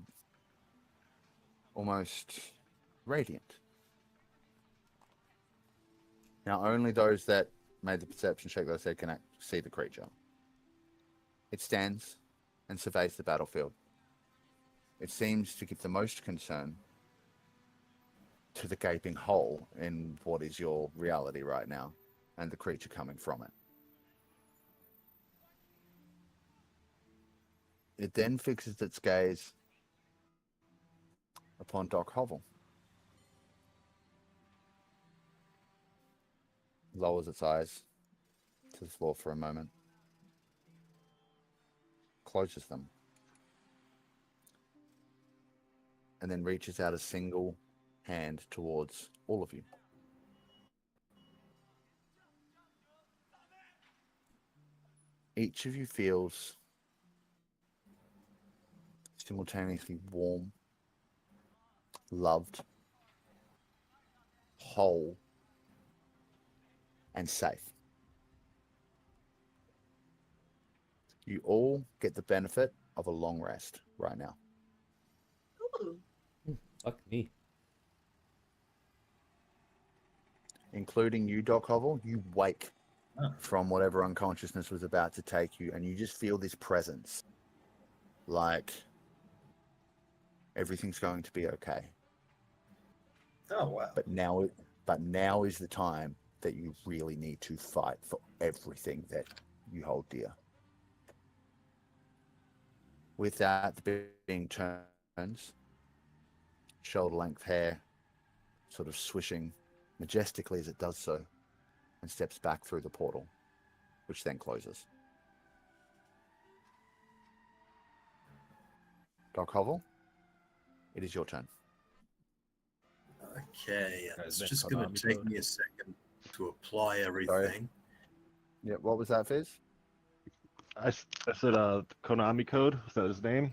almost radiant. Now, only those that made the perception check, they said, can see the creature. It stands and surveys the battlefield. It seems to give the most concern to the gaping hole in what is your reality right now, and the creature coming from it. It then fixes its gaze upon Doc Hovel. Lowers its eyes to the floor for a moment. Closes them. And then reaches out a single hand towards all of you. Each of you feels simultaneously warm, loved, whole, and safe. You all get the benefit of a long rest right now. Ooh. Fuck me. including you, Doc Hovel, you wake Oh. from whatever unconsciousness was about to take you, and you just feel this presence. Like everything's going to be okay. Oh wow. But now is the time that you really need to fight for everything that you hold dear. With that, the being turns, shoulder length hair, sort of swishing majestically as it does so, and steps back through the portal, which then closes. Doc Hovel, it is your turn. Okay, it's Guys, just Konami going to take code. me a second to apply everything. Yeah, what was that, Fizz? I said Konami code. Is that his name?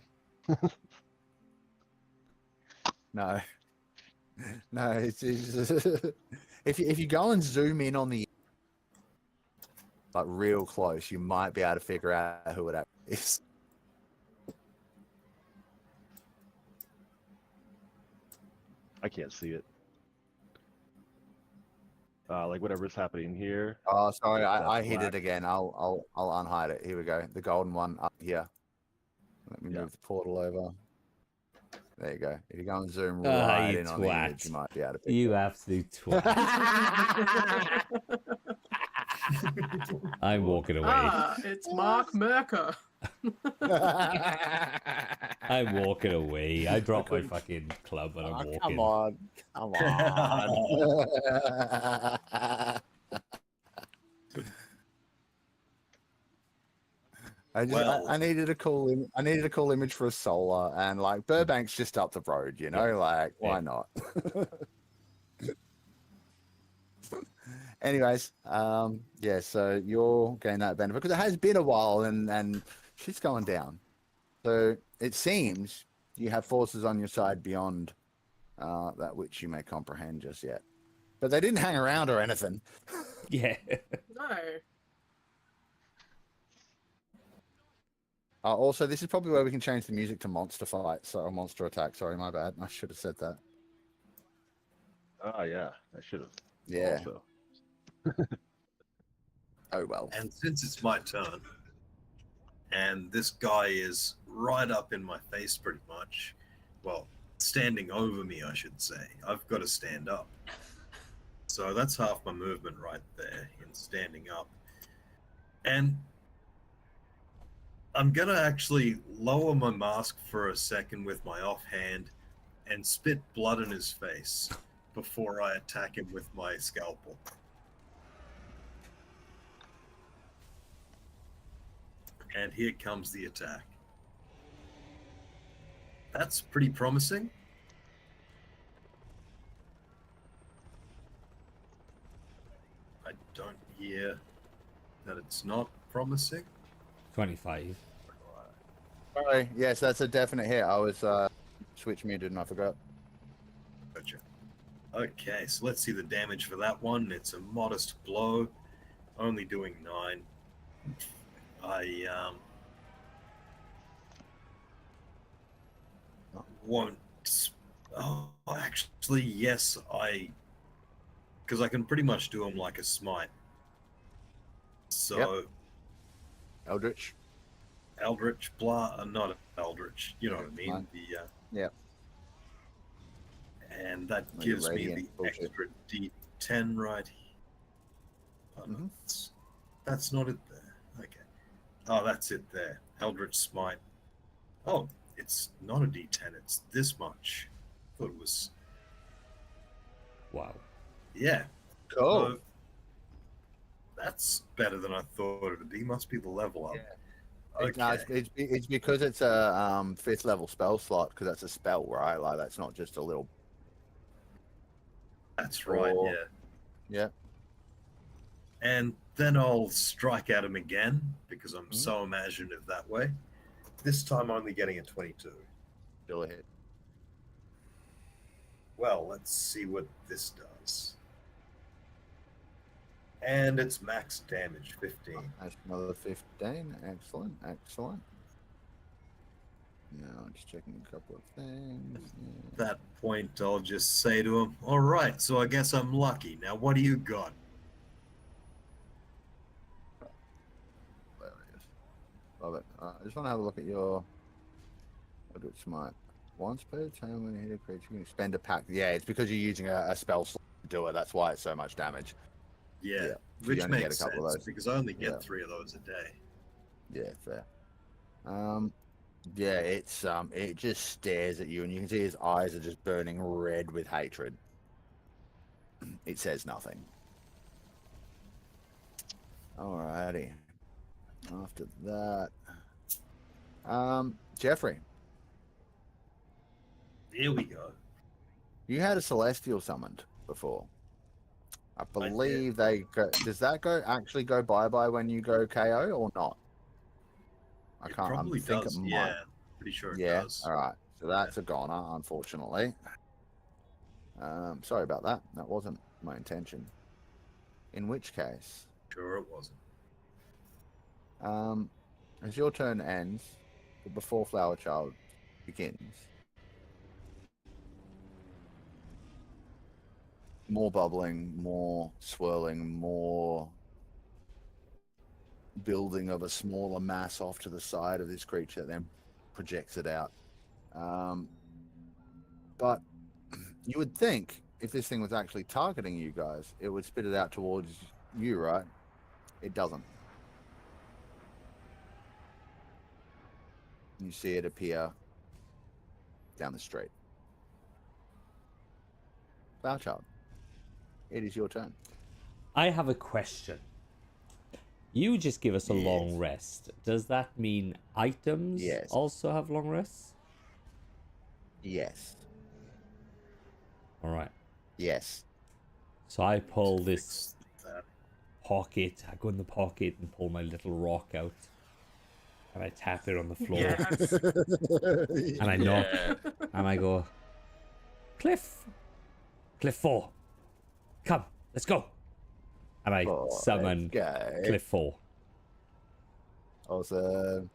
No. No, it's if you go and zoom in on the like real close, you might be able to figure out who it actually is. I can't see it. Like whatever's happening here. Oh, sorry, I That's hit it black. again. I'll unhide it. Here we go. The golden one up here. Let me Yeah. move the portal over. There you go. If you go and zoom Ah, right you in on the image, twat. you might be able to pick You it absolute twat. I'm walking away. Ah, it's Mark Merker. I'm walking away. I dropped my couldn't- fucking club and I'm Oh, walking. come on. Come on. Well- I needed a cool image for a solar, and like Burbank's just up the road, you know, like why Yeah. not? Anyways, yeah, so you're getting that benefit because it has been a while and shit's going down. So it seems you have forces on your side beyond that which you may comprehend just yet. But they didn't hang around or anything. Yeah. No. Also, this is probably where we can change the music to monster fight, so monster attack. Sorry, my bad. I should have said that. Ah, yeah. I should have. Yeah. Also. Oh well. And since it's my turn, and this guy is right up in my face pretty much, well, standing over me, I should say. I've got to stand up. So that's half my movement right there in standing up. And I'm going to actually lower my mask for a second with my offhand and spit blood in his face before I attack him with my scalpel. And here comes the attack. That's pretty promising. I don't hear that it's not promising. 25. Sorry. Yes, that's a definite hit. I was switch muted and I forgot. Gotcha. Okay, so let's see the damage for that one. It's a modest blow, only doing 9. I won't. Oh, actually, yes, because I can pretty much do them like a smite. So, Eldritch. Eldritch, not Eldritch, you know what I mean? Fine. The Yeah. and that Like a gives me the radiant bullshit. extra D10 right here. Oh, no, Mhm. that's not it there. Okay. Oh, that's it there. Eldritch Smite. Oh, it's not a D10. It's this much. Thought it was. Wow. Yeah. Cool. So that's better than I thought it would be. Must be the level up. Yeah. Okay. No, it's because it's a 5th level spell slot because that's a spell, right? Like that's not just a little. That's right. Or- Yeah. Yeah. And then I'll strike at him again because I'm Mhm. so imaginative that way. This time only getting a 22. Still a hit. Well, let's see what this does. And it's max damage, 15. That's another 15. Excellent. Excellent. Now Just checking a couple of things. At that point, I'll just say to him, "All right, so I guess I'm lucky. Now, what do you got?" Hilarious. Love it. I just want to have a look at your. Look at smart. Once per time when you hit a creature, you can spend a pack. Yeah, it's because you're using a spell slot to do it. That's why it's so much damage. Yeah, So you which only get makes a couple of sense those. because I only get Yeah. 3 of those a day. Yeah, fair. Yeah, it just stares at you, and you can see his eyes are just burning red with hatred. It says nothing. Alrighty. After that, Jeffrey, Here we go. you had a celestial summoned before. I did. believe they go. Does that actually go bye when you go KO or not? I It can't. I probably think does. it might. Yeah, pretty sure it Yeah. does. All right. So that's a goner, unfortunately. Sorry about that. That wasn't my intention. In which case, Sure it wasn't. as your turn ends, but before Flower Child begins, more bubbling, more swirling, more building of a smaller mass off to the side of this creature that then projects it out. But you would think if this thing was actually targeting you guys, it would spit it out towards you, right? It doesn't. You see it appear down the street. Flower Child, it is your turn. I have a question. You just give us a Yes. long rest. Does that mean items Yes. also have long rests? Yes. All right. Yes. So I pull this Fix that. pocket. I go in the pocket and pull my little rock out. And I tap it on the floor. Yes. And I knock. And I go, Cliff 4. Come, let's go. And I summon Cliff 4. Awesome.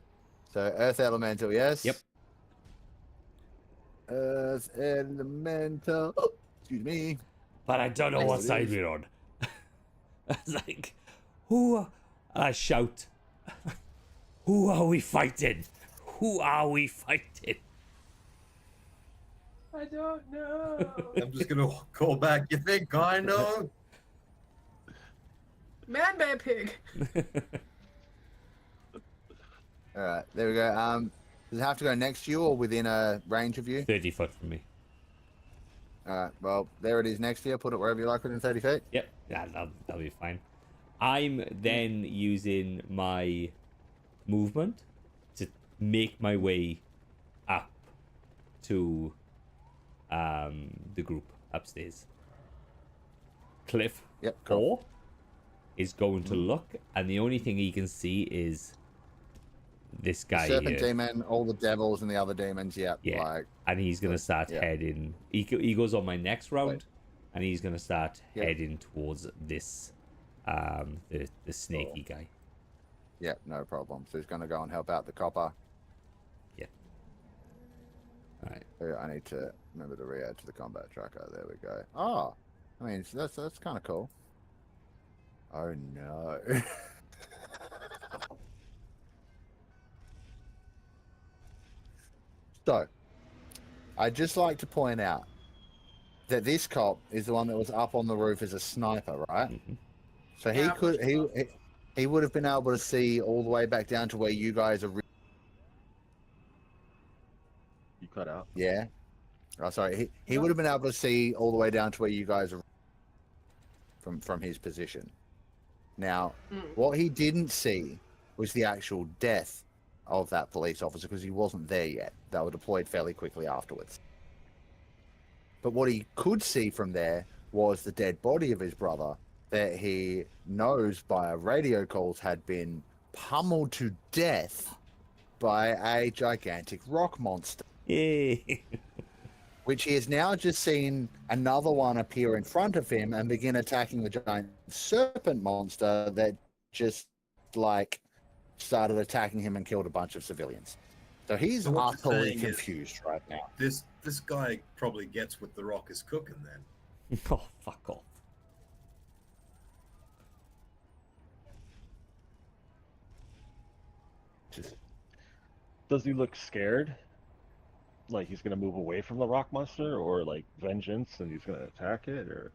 So Earth Elemental, yes? Yep. Earth Elemental. Oh, excuse me. But I don't know Yes, what it side is. we're on. I was like, who? I shout, who are we fighting? Who are we fighting? I don't know. I'm just gonna call back. You think I know? Man, bear, pig. All right, there we go. Does it have to go next to you or within a range of you? 30 foot from me. All right, well, there it is next to you. Put it wherever you like within 30 feet. Yep, yeah, that'll be fine. I'm then using my movement to make my way up to the group upstairs. Cliff Yep, cool. 4 is going to look, and the only thing he can see is this guy Serpent here. Demon, all the devils and the other demons, yep. Yeah. Like, And he's gonna start yeah. heading. He goes on my next round, Right. and he's gonna start Yep. heading towards this, the snaky guy. yep, no problem. So he's going to go and help out the copper. Yeah. All right. I need to remember to re-add to the combat tracker. There we go. Oh, I mean, so that's kind of cool. Oh no. So, I'd just like to point out that this cop is the one that was up on the roof as a sniper, right? Mhm. So Yeah, he would have been able to see all the way back down to where you guys are. You cut out. Yeah. Oh, sorry. He would have been able to see all the way down to where you guys are from his position. Now, what he didn't see was the actual death of that police officer because he wasn't there yet. They were deployed fairly quickly afterwards. But what he could see from there was the dead body of his brother that he knows via radio calls had been pummeled to death by a gigantic rock monster, Yay! which he has now just seen another one appear in front of him and begin attacking the giant serpent monster that just like started attacking him and killed a bunch of civilians. So he's So what you're utterly saying is- confused right now. This guy probably gets what the rock is cooking then. Oh, fuck off. Does he look scared? Like he's gonna move away from the rock monster, or like vengeance, and he's gonna attack it, or?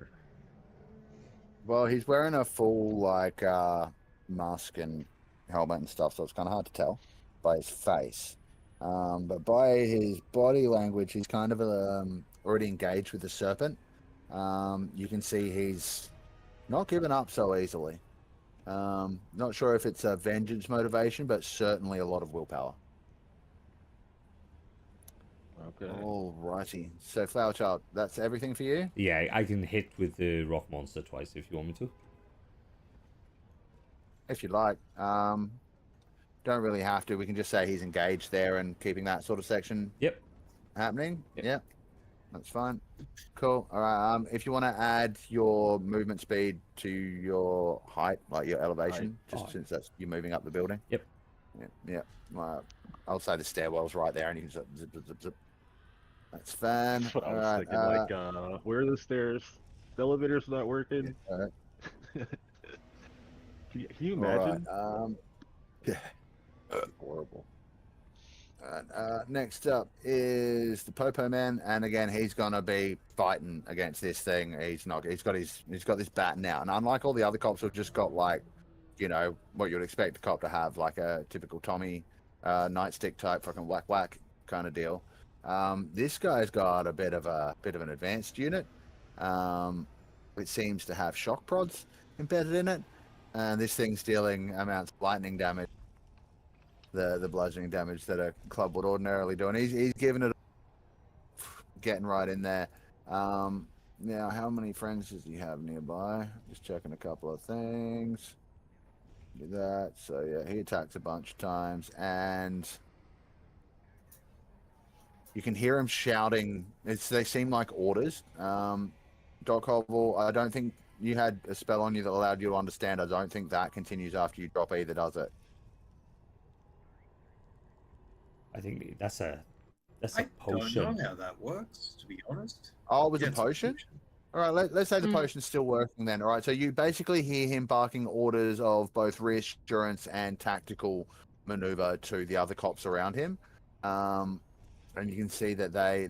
Well, he's wearing a full like mask and helmet and stuff, so it's kind of hard to tell by his face. But by his body language, he's kind of already engaged with the serpent. You can see he's not given up so easily. Not sure if it's a vengeance motivation, but certainly a lot of willpower. Okay. Alrighty. So, Flower Child, that's everything for you? Yeah, I can hit with the rock monster twice if you want me to. If you like. Don't really have to. We can just say he's engaged there and keeping that sort of section Yep. happening. Yep. Yeah. That's fine. Cool. All right. If you want to add your movement speed to your height, like your elevation, just since that's you're moving up the building. Yep. Yeah. I'll say the stairwell's right there, and you can zip, zip, zip, zip, zip. That's fine. That's what I All was right, thinking. Like, where are the stairs? The elevator's not working. all right. Can you All imagine? right. Yeah. Horrible. Next up is the Popo Man, and again he's gonna be fighting against this thing. He's got this bat now, and unlike all the other cops who've just got like, you know, what you'd expect a cop to have, like a typical Tommy nightstick type fucking whack whack kind of deal. This guy's got a bit of an advanced unit. It seems to have shock prods embedded in it, and this thing's dealing amounts of lightning damage. The bludgeoning damage that a club would ordinarily do, and he's giving it, getting right in there. Now, how many friends does he have nearby? Just checking a couple of things. Do that. So yeah, he attacks a bunch of times, and you can hear him shouting. They seem like orders. Doc Hobble, I don't think you had a spell on you that allowed you to understand. I don't think that continues after you drop either, does it? I think that's a I potion. don't know how that works, to be honest. Oh, it was Yeah, a it's potion? All right, let's say the potion's still working then. All right, so you basically hear him barking orders of both reassurance and tactical maneuver to the other cops around him. And you can see that they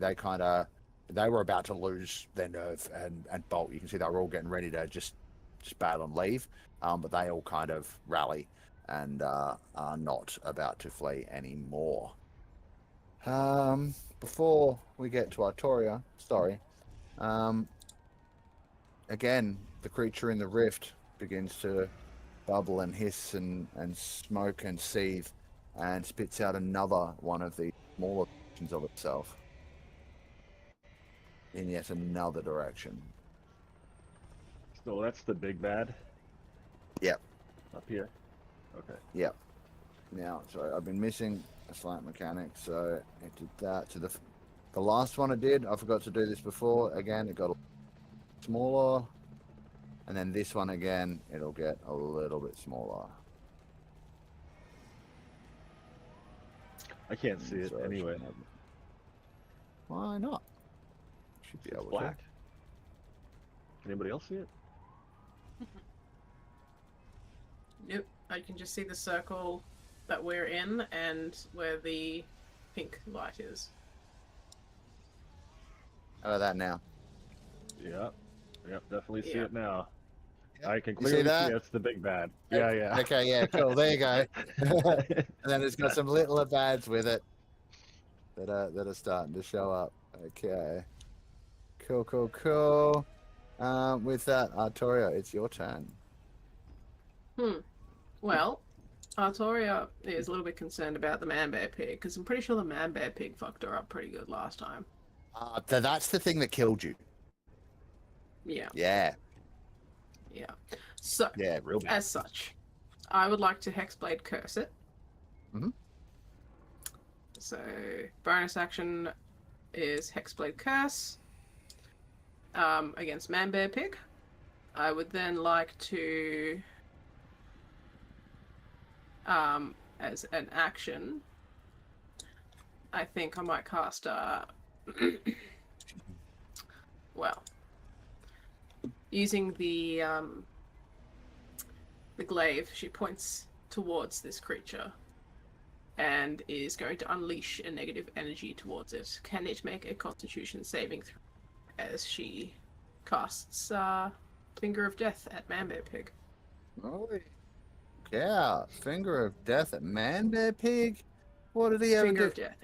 were about to lose their nerve and bolt. You can see they were all getting ready to just bail and leave. But they all kind of rally and are not about to flee anymore. Before we get to Artoria, again, the creature in the rift begins to bubble and hiss and smoke and seethe and spits out another one of the smaller versions of itself in yet another direction. So that's the big bad? Yep. Up here? Okay. Yep. Now, sorry, I've been missing a slight mechanic, so it did that. So the last one it did, I forgot to do this before. Again, it got a smaller, and then this one again, it'll get a little bit smaller. I can't see it So I anyway. should have- Why not? Should be It's able black. Anybody else see it? Yep, I can just see the circle that we're in and where the pink light is. to. How about that now? Yep. Yep, definitely see Yeah. it now. I can You see clearly that? see it's the big bad. Yeah, yeah. Okay, yeah, cool. There you go. And then it's got some little bads with it that are starting to show up. Okay. Cool. With that, Artoria, it's your turn. Well, Artoria is a little bit concerned about the man-bear pig, because I'm pretty sure the man-bear pig fucked her up pretty good last time. That's the thing that killed you. Yeah, Yeah, So, yeah, real bad. as such, I would like to Hexblade Curse it. Mhm. So, bonus action is Hexblade Curse against Man-Bear Pig. I would then like to, as an action, I think I might cast well, using the glaive, she points towards this creature and is going to unleash a negative energy towards it. Can it make a Constitution saving throw as she casts Finger of Death at Manbear Pig? Oh, yeah. Finger of death at Manbear Pig? What did he ever Finger do? of Death.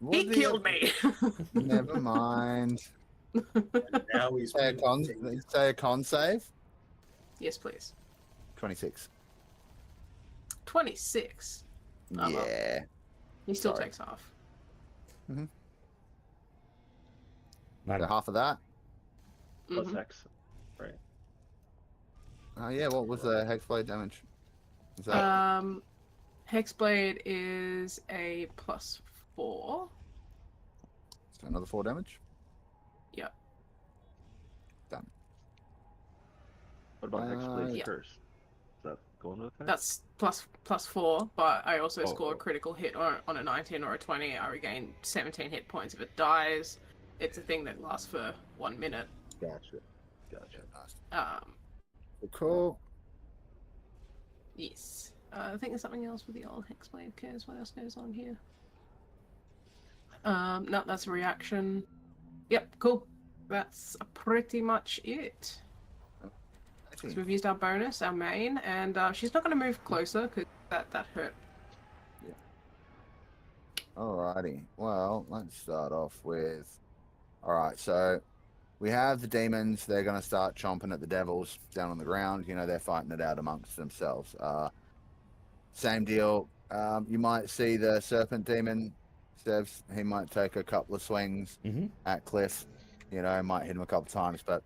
What He did killed ever- me! Never mind. Now he's Say a con, say a con save. Yes, please. 26. 26. Oh, well. Yeah. He still Sorry. takes half. So Man, half of that. Plus Mhm. X. Right. Oh yeah, what was the hexblade damage? Is that Hexblade is a +4. so another 4 damage? Yep. Done. What about Hexblade Yeah. Curse? Is that going to attack? That's +4, but I also score Oh. a critical hit on a 19 or a 20. I regain 17 hit points if it dies. It's a thing that lasts for 1 minute. Gotcha. Um, Cool. yes. I think there's something else with the old Hexblade Curse. What else goes on here? No, that's a reaction. Yep, cool. That's pretty much it. So we've used our bonus, our main, and she's not going to move closer because that hurt. Alrighty. Well, let's start off with. Alright, so we have the demons. They're going to start chomping at the devils down on the ground. You know, they're fighting it out amongst themselves. Same deal. You might see the serpent demon. Sevs, he might take a couple of swings at Cliff. You know, might hit him a couple of times, but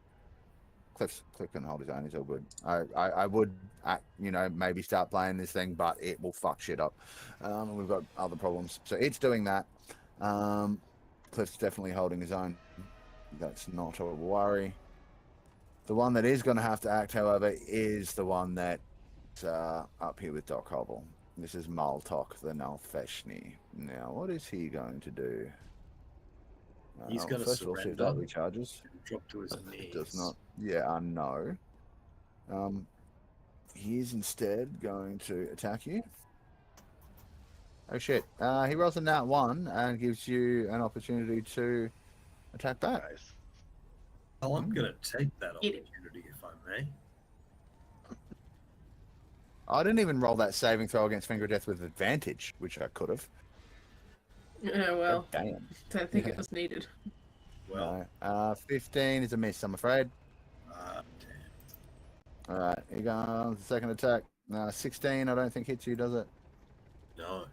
Cliff can hold his own. He's all good. I would, you know, maybe start playing this thing, but it will fuck shit up. We've got other problems. So it's doing that. Cliff's definitely holding his own. That's not a worry. The one that is going to have to act, however, is the one that's up here with Doc Hobble. This is Maltok, the Nalfeshni. Now, what is he going to do? He's going to first of all, see if that surrender. recharges. Drop to his knees. It does not. Yeah, I know. He is instead going to attack you. Oh shit! He rolls a nat 1 and gives you an opportunity to attack back. Nice. Well, I'm going to take that Eat it. opportunity if I may. I didn't even roll that saving throw against Finger of Death with advantage, which I could have. Yeah, well, Damn. don't think it was needed. Well, No. 15 is a miss, I'm afraid. damn. All right, here goes the second attack. 16, I don't think hits you, does it? No.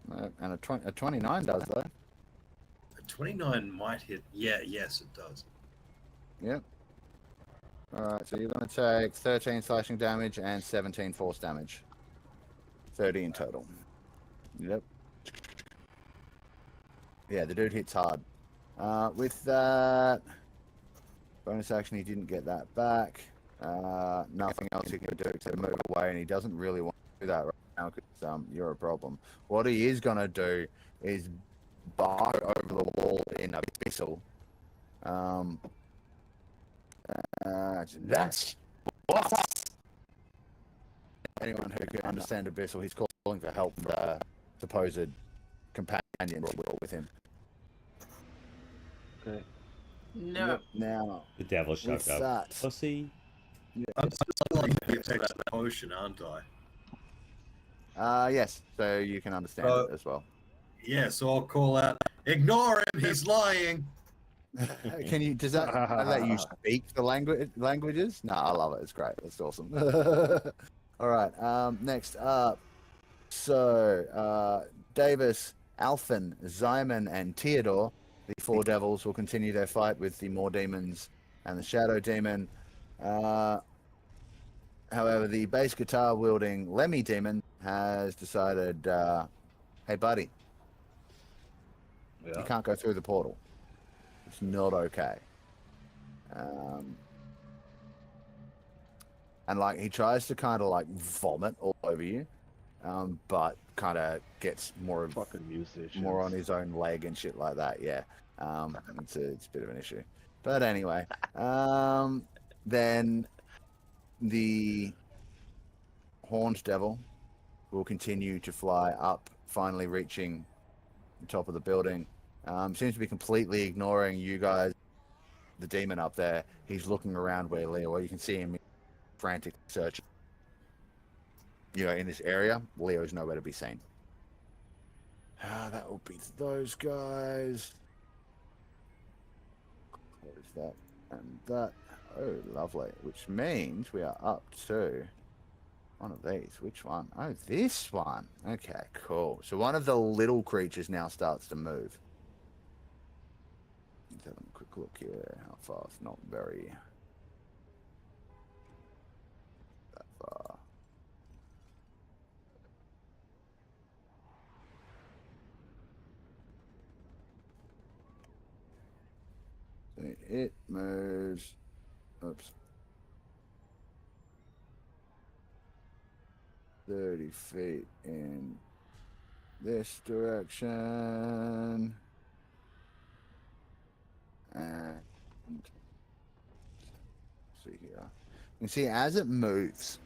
No, and a 29 does though. A 29 might hit. Yeah, yes, it does. Yep. All right, so you're going to take 13 slashing damage and 17 force damage. 30 in total. Yep. Yeah, the dude hits hard. With that bonus action, he didn't get that back. Nothing else he can do except move away, and he doesn't really want to do that right now because you're a problem. What he is going to do is bark over the wall in Abyssal. That's what? Anyone who can understand Abyssal, he's calling for help from the supposed companions with him. Okay. No. Now, the devil shut with up. that, Pussy. I'm still like the extra potion, aren't I? yes, so you can understand it as well. Yeah, so I'll call out, ignore him, he's lying. Can you? Does that let you speak the languages? No, I love it. It's great. It's awesome. All right. Next up, so Davis, Alphen, Zyman, and Theodore, the 4 devils, will continue their fight with the More Demons and the Shadow Demon. However, the bass guitar wielding Lemmy Demon has decided, hey, buddy, you can't go through the portal. It's not okay. And like he tries to kind of like vomit all over you. but kind of gets more Fucking musicians. more on his own leg and shit like that. Yeah, it's a bit of an issue. But anyway, then the horned devil will continue to fly up, finally reaching the top of the building. Seems to be completely ignoring you guys, the demon up there. He's looking around where Leo, you can see him frantic searching. You know, in this area, Leo's nowhere to be seen. That will be those guys. Close that and that. Oh, lovely. Which means we are up to one of these. Which one? Oh, this one. Okay, cool. So one of the little creatures now starts to move. Let's have a quick look here. How far? It's not very that far. So it moves. Oops. 30 feet in this direction. And see here. You can see as it moves,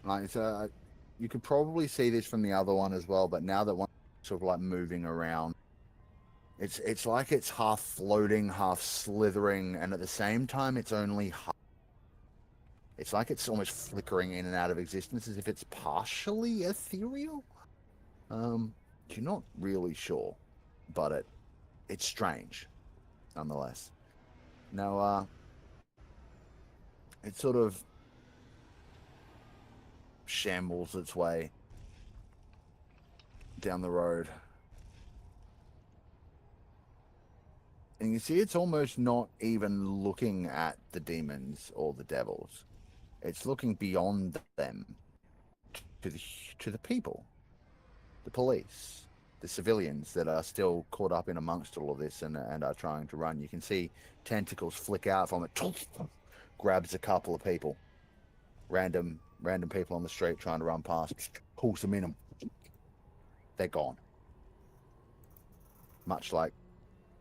like you could probably see this from the other one as well, but now that one's sort of like moving around, it's like it's half floating, half slithering, and at the same time it's only half. It's like it's almost flickering in and out of existence as if it's partially ethereal. You're not really sure, but it's strange, nonetheless. Now, it sort of shambles its way down the road. And you see it's almost not even looking at the demons or the devils. It's looking beyond them to the people, the police, the civilians that are still caught up in amongst all of this and are trying to run. You can see tentacles flick out from it, grabs a couple of people, random people on the street trying to run past, pulls them in and they're gone. Much like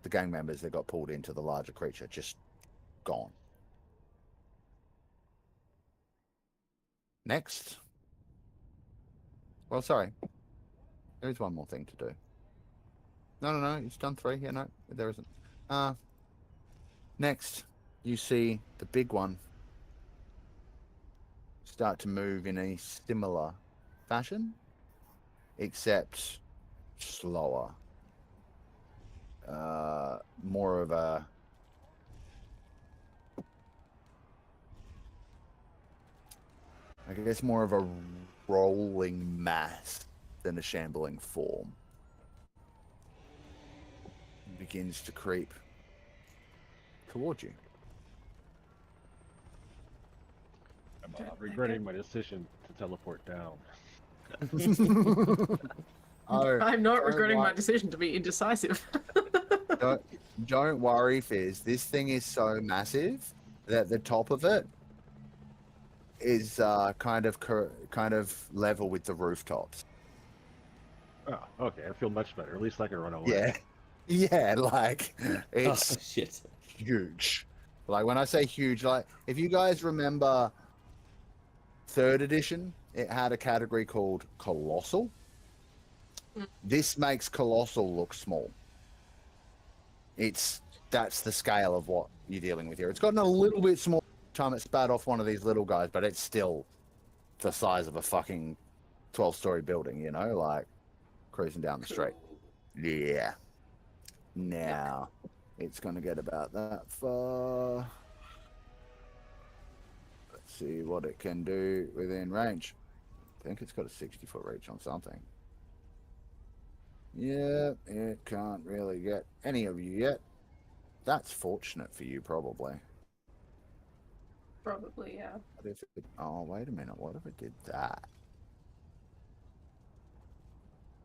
the gang members that got pulled into the larger creature, just gone. Next. Well, sorry. There is one more thing to do. No, it's done 3. Yeah, no, there isn't. Next, you see the big one start to move in a similar fashion, except slower. More of a I guess more of a rolling mass than a shambling form. It begins to creep towards you. I'm regretting my decision to teleport down. Oh, I'm not regretting my worry. decision to be indecisive. Don't worry, Fizz. This thing is so massive that the top of it is kind of level with the rooftops. Oh, okay. I feel much better. At least I can run away. Yeah, like Oh, it's shit. huge. Like when I say huge, like if you guys remember 3rd edition, it had a category called Colossal. This makes Colossal look small. That's the scale of what you're dealing with here. It's gotten a little bit small time it spat off one of these little guys, but it's still the size of a fucking 12-story building, you know, like cruising down the street. Yeah. Now, it's going to get about that far. Let's see what it can do within range. I think it's got a 60-foot reach on something. Yeah, it can't really get any of you yet. That's fortunate for you, probably. Probably, yeah. What if it, oh, wait a minute. What if it did that?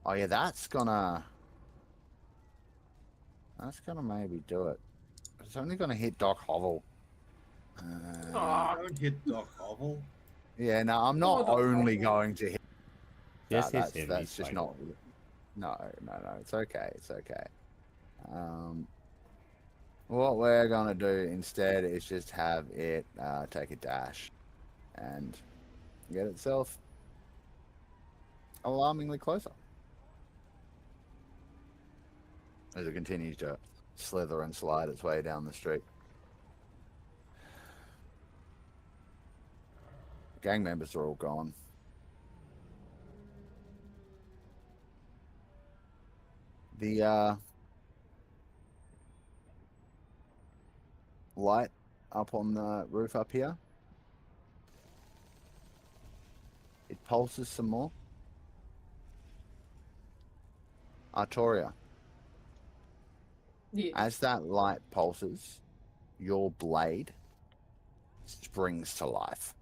Oh, yeah, that's gonna maybe do it. It's only gonna hit Doc Hovel. Aw. Don't hit Doc Hovel. Yeah, no, I'm not Oh, Doc only Hovel. going to hit. Yes, yes, him. That's He's just fine. not. No, it's okay. It's okay. What we're gonna do instead is just have it take a dash and get itself alarmingly closer as it continues to slither and slide its way down the street. Gang members are all gone. The light up on the roof up here, it pulses some more. Artoria, Yeah. as that light pulses, your blade springs to life.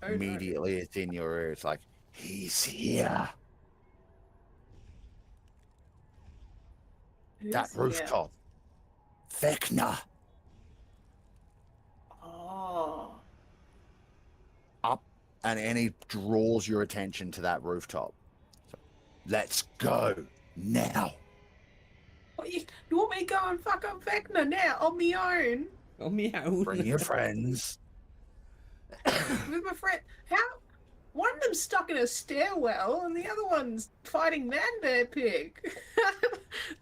Oh, no. Immediately, it's in your ear. It's like, he's here. That Who's here? rooftop. Vecna. Oh. Up, and he draws your attention to that rooftop. So, let's go now. What, you want me to go and fuck up Vecna now on my own? Oh, meow. Bring your friends. With my friend? How? One of them's stuck in a stairwell and the other one's fighting Man Bear Pig.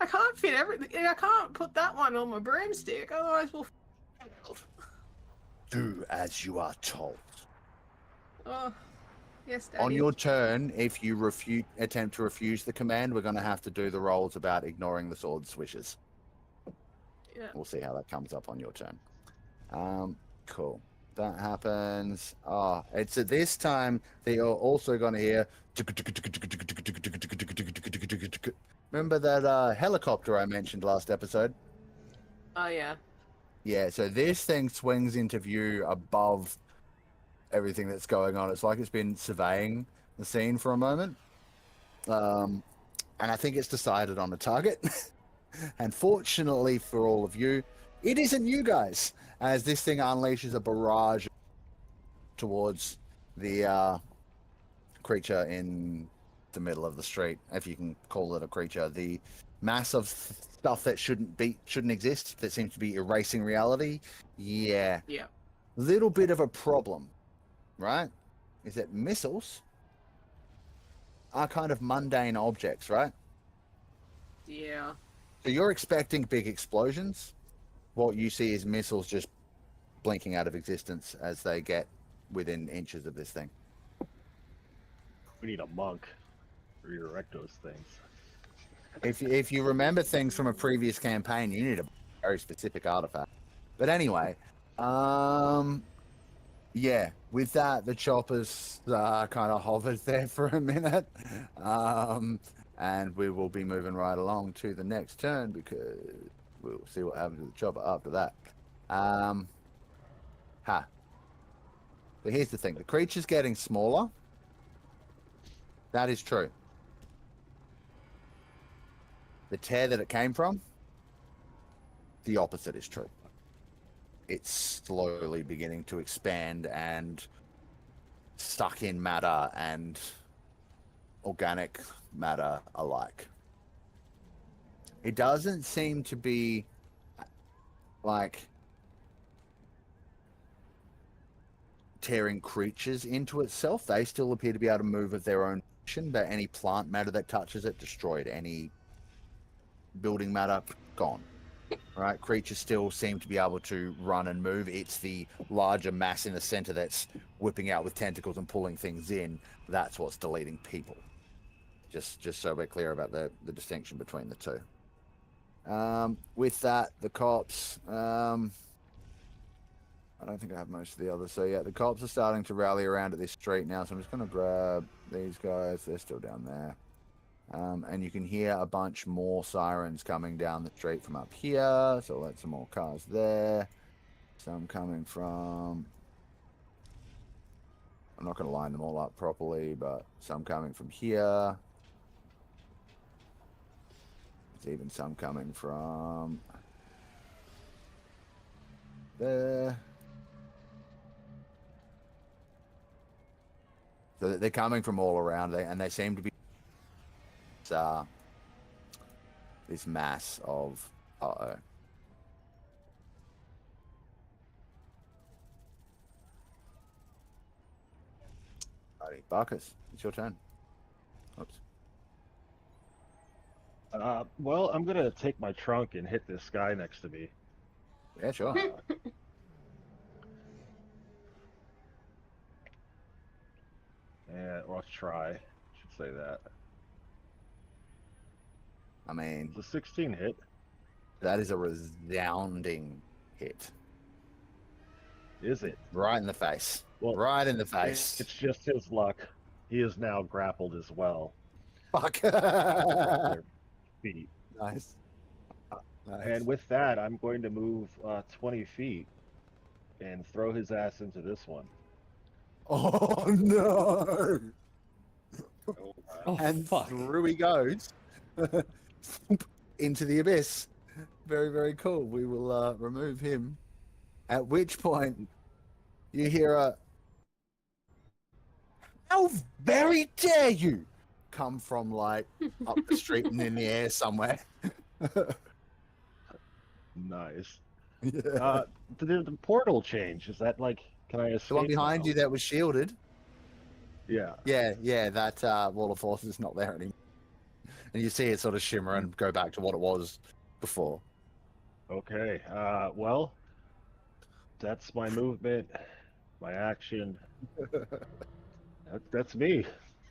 I can't fit everything. I can't put that one on my broomstick, otherwise we'll fail. Do as you are told. Oh, yes, Daddy. On your turn, if you attempt to refuse the command, we're going to have to do the rolls about ignoring the sword swishes. Yeah. We'll see how that comes up on your turn. Cool. That happens. Oh, it's at this time that you're also going to hear. Remember that helicopter I mentioned last episode? Oh, yeah. Yeah, so this thing swings into view above everything that's going on. It's like it's been surveying the scene for a moment. And I think it's decided on a target. And fortunately for all of you, it isn't you guys, as this thing unleashes a barrage towards the creature in the middle of the street, if you can call it a creature. The mass of stuff that shouldn't exist, that seems to be erasing reality. Yeah. Yeah. Little bit of a problem, right? Is that missiles are kind of mundane objects, right? Yeah. So you're expecting big explosions. What you see is missiles just blinking out of existence as they get within inches of this thing. We need a monk to redirect those things. If you remember things from a previous campaign, you need a very specific artifact. But anyway, yeah, with that, the choppers kind of hovered there for a minute. And we will be moving right along to the next turn because we'll see what happens with the chopper after that. But here's the thing. The creature's getting smaller. That is true. The tear that it came from, the opposite is true. It's slowly beginning to expand and suck in matter and organic matter alike. It doesn't seem to be like tearing creatures into itself. They still appear to be able to move of their own motion, but any plant matter that touches it, destroyed. Any building matter, gone. Right? Creatures still seem to be able to run and move. It's the larger mass in the center that's whipping out with tentacles and pulling things in. That's what's deleting people. Just so we're clear about the distinction between the two. With that, the cops... I don't think I have most of the others. So yeah, the cops are starting to rally around at this street now. So I'm just going to grab these guys. They're still down there. And you can hear a bunch more sirens coming down the street from up here. So let's some more cars there. Some coming from... I'm not going to line them all up properly, but some coming from here. There's even some coming from there. So they're coming from all around, and they seem to be this mass of uh-oh. Righty, Barkus, it's your turn. Oops. Well, I'm gonna take my trunk and hit this guy next to me. Yeah, sure. Or I'll try. Should say that. I mean, It's a 16 hit. that is a resounding hit. Is it? Right in the face. Well, Right in the face. It's just his luck. He is now grappled as well. Fuck. Their feet. Nice. Nice. And with that, I'm going to move 20 feet and throw his ass into this one. Oh no! Oh, And fuck. through he goes into the abyss. Very, very cool. We will remove him. At which point, you hear a "How very dare you!" come from like up the street and in the air somewhere. Nice. Yeah. The portal change, is that like, can I escape The one behind now? you that was shielded. Yeah. Yeah, that wall of force is not there anymore. And you see it sort of shimmer and go back to what it was before. Okay. Well, that's my movement, my action. That's me.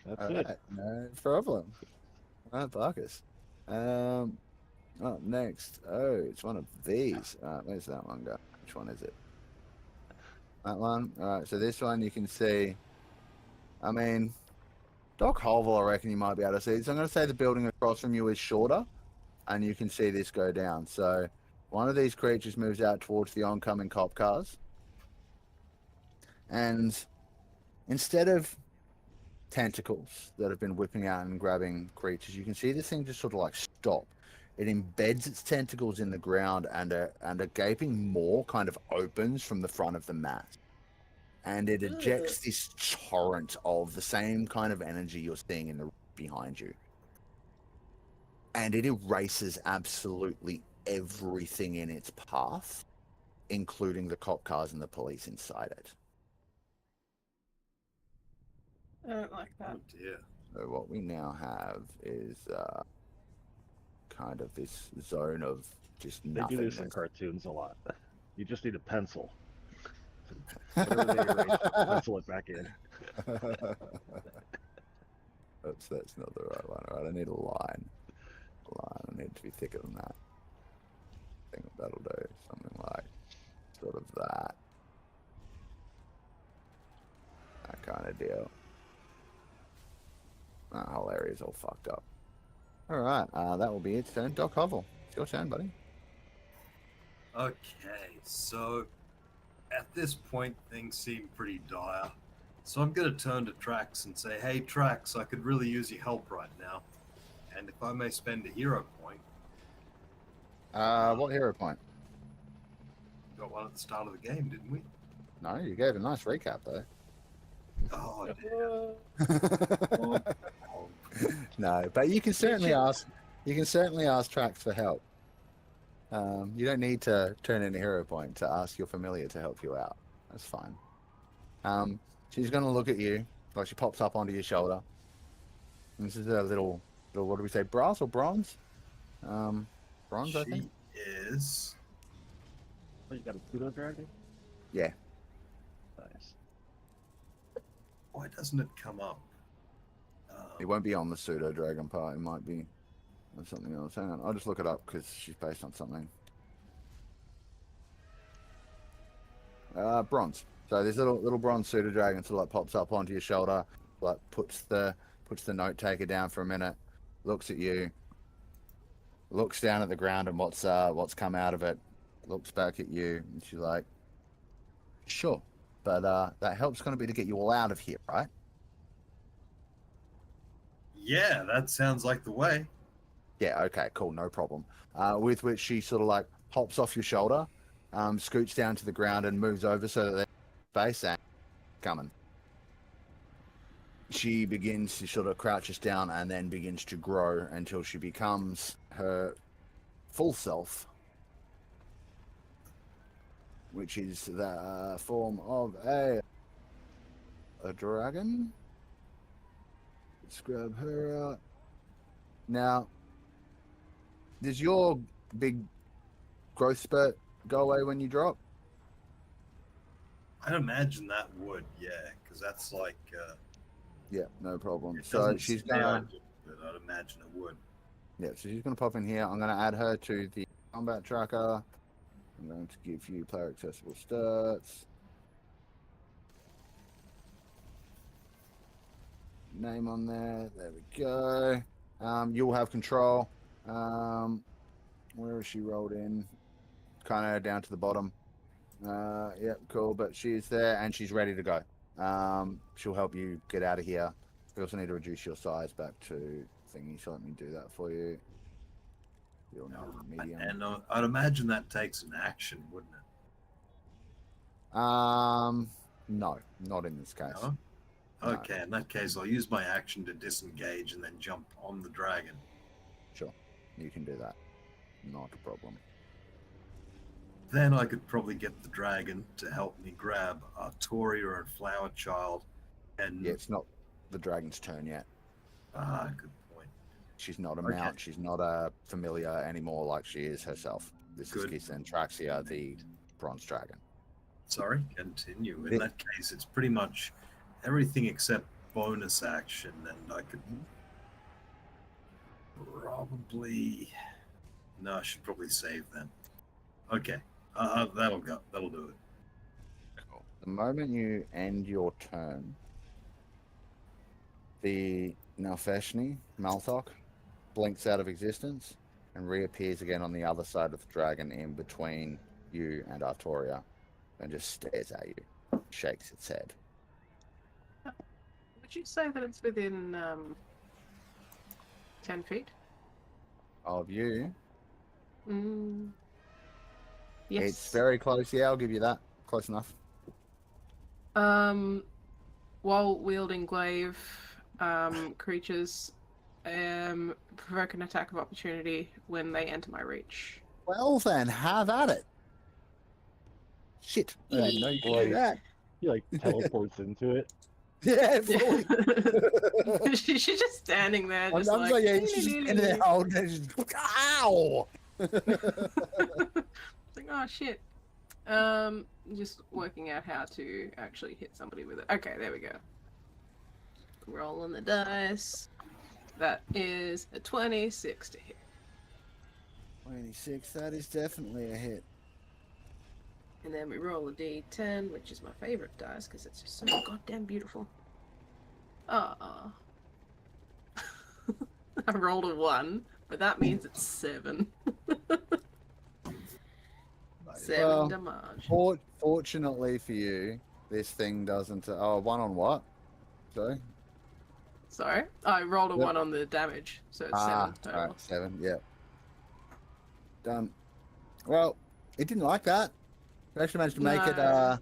That's All it. right, no problem. All right, Barkus. Up next. Oh, it's one of these. Where's that one go? Which one is it? That one? Alright, so this one you can see. I mean, Doc Hovel, I reckon you might be able to see. So I'm going to say the building across from you is shorter, and you can see this go down. So one of these creatures moves out towards the oncoming cop cars. And instead of tentacles that have been whipping out and grabbing creatures, you can see this thing just sort of like stop. It embeds its tentacles in the ground, and a gaping maw kind of opens from the front of the mass. And it ejects this torrent of the same kind of energy you're seeing in the behind you. And it erases absolutely everything in its path, including the cop cars and the police inside it. I don't like that. Oh dear. So what we now have is kind of this zone of just They do nothingness. this in cartoons a lot. You just need a pencil. Whatever they erase, pencil it back in. That's not the right one. All right, I need a line. I need to be thicker than that. I think that'll do something like sort of that. That kind of deal. That whole area's all fucked up. All right, that will be its turn. Doc Hovel, it's your turn, buddy. Okay, so at this point things seem pretty dire. So I'm gonna turn to Trax and say, hey Trax, I could really use your help right now. And if I may spend a hero point. What hero point? Got one at the start of the game, didn't we? No, you gave a nice recap though. Oh dear. No, but you can certainly ask. You can certainly ask Trax for help. You don't need to turn in a hero point to ask your familiar to help you out. That's fine. She's going to look at you, like she pops up onto your shoulder. And this is a little, what do we say, brass or bronze? Bronze, I think. She is. Oh, you got a pseudo dragon? Yeah. Nice. Why doesn't it come up? It won't be on the pseudo dragon part. It might be on something else. Hang on, I'll just look it up because she's based on something. Bronze. So this little bronze pseudo dragon sort of like pops up onto your shoulder, like puts the note taker down for a minute, looks at you, looks down at the ground and what's come out of it, looks back at you, and she's like, "Sure, but that help's going to be to get you all out of here, right?" Yeah, that sounds like the way. Yeah, okay, cool, no problem. With which she sort of like hops off your shoulder, scoots down to the ground and moves over so that they're face and coming. she begins to sort of crouches down and then begins to grow until she becomes her full self, which is the form of a dragon. Let's grab her out. Now, does your big growth spurt go away when you drop? I'd imagine that would, yeah, because that's like Yeah, no problem. it So doesn't she's stay gonna, open, but I'd imagine it would. yeah, so she's gonna pop in here. I'm gonna add her to the combat tracker. I'm going to give you player accessible stats. Name on there. There we go. You'll have control. Where is she rolled in? Kind of down to the bottom. Yep, cool. But she's there and she's ready to go. She'll help you get out of here. We also need to reduce your size back to thingy, so let me do that for you. You're now medium. And I'd imagine that takes an action, wouldn't it? No, not in this case. No? No. Okay, in that case, I'll use my action to disengage and then jump on the dragon. Sure, you can do that. Not a problem. Then I could probably get the dragon to help me grab Artoria and Flower Child. And Yeah, it's not the dragon's turn yet. good point. She's not a Okay. mount. She's not a familiar anymore like she is herself. This Good. is Gisantraxia, the bronze dragon. Sorry, continue. In Yeah. that case, it's pretty much everything except bonus action, and I could probably. No, I should probably save then. Okay, that'll go. That'll do it. Cool. The moment you end your turn, the Nalfeshni, Maltok, blinks out of existence and reappears again on the other side of the dragon in between you and Artoria and just stares at you, shakes its head. Would you say that it's within 10 feet? Of you, Yes. it's very close. Yeah, I'll give you that. Close enough. While wielding glaive, creatures provoke an attack of opportunity when they enter my reach. Well then, have at it. Shit, I didn't know you could do Like- that. He like teleports into it. Yeah, fully. She's just standing there, I'm just just like, yeah, she's just in there holding it. She's, ow! It's like, oh shit. Just working out how to actually hit somebody with it. Okay, there we go. Rolling the dice. That is a 26 to hit. 26, that is definitely a hit. And then we roll a d10, which is my favorite dice because it's just so goddamn beautiful. I rolled a 1, but that means it's 7. 7 Well, damage. Fortunately for you, this thing doesn't. Oh, one on what? Sorry? Sorry? I rolled a Yep. 1 on the damage, so it's 7 total. Alright, 7, yeah. Done. Well, it didn't like that. It actually managed to make it, No.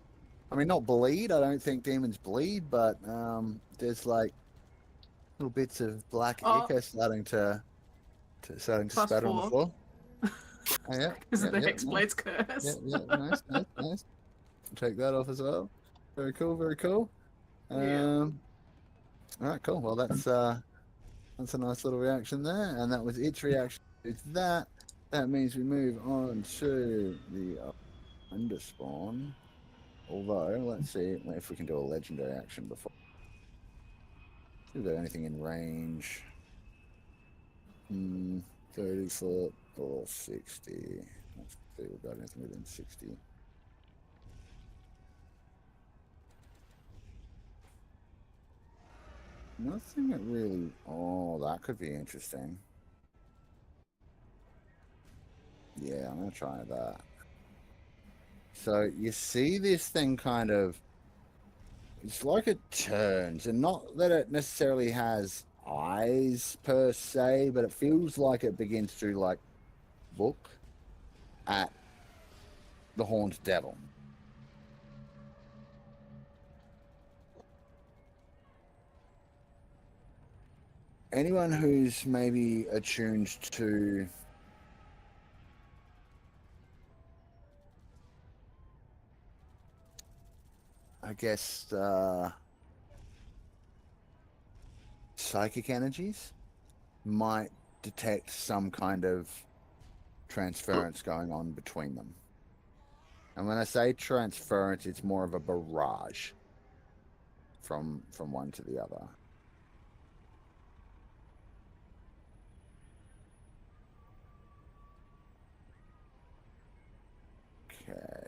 I mean, not bleed. I don't think demons bleed, but there's like little bits of black Oh. ichor starting to Plus spatter on the 4. floor. Oh, yeah, Because of the yeah, Hexblade's curse. Yeah, nice. Take that off as well. Very cool, very cool. Yeah. All right, cool. Well, that's a nice little reaction there, and that was its reaction to that. That means we move on to the underspawn. Although, let's see if we can do a legendary action before. Is there anything in range? 30 foot or 60. Let's see if we've got anything within 60. Nothing that really. Oh, that could be interesting. Yeah, I'm gonna try that. So you see this thing kind of. It's like it turns, and not that it necessarily has eyes per se, but it feels like it begins to like look at the horned devil. anyone who's maybe attuned to I guess psychic energies might detect some kind of transference going on between them. And when I say transference, it's more of a barrage from one to the other. Okay.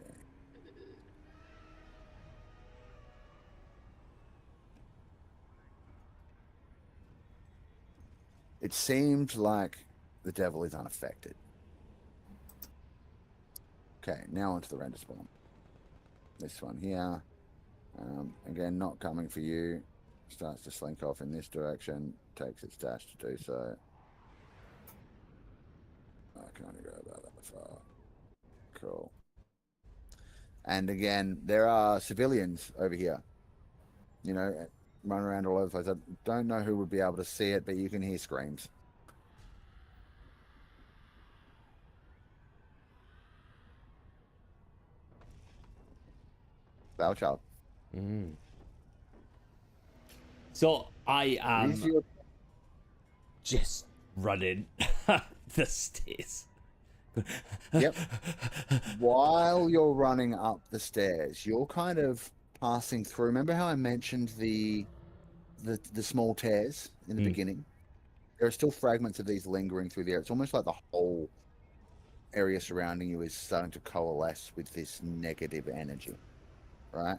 It seems like the devil is unaffected. Okay, now onto the render spawn. This one here. Again, not coming for you. Starts to slink off in this direction. Takes its dash to do so. I can only go about that far. Cool. And again, there are civilians over here. You know, running around all over the place. I don't know who would be able to see it, but you can hear screams. Thou child. Mm. So I am Is your- just running the stairs. Yep. While you're running up the stairs, you're kind of passing through. Remember how I mentioned the small tears in the beginning? There are still fragments of these lingering through the air. It's almost like the whole area surrounding you is starting to coalesce with this negative energy, right?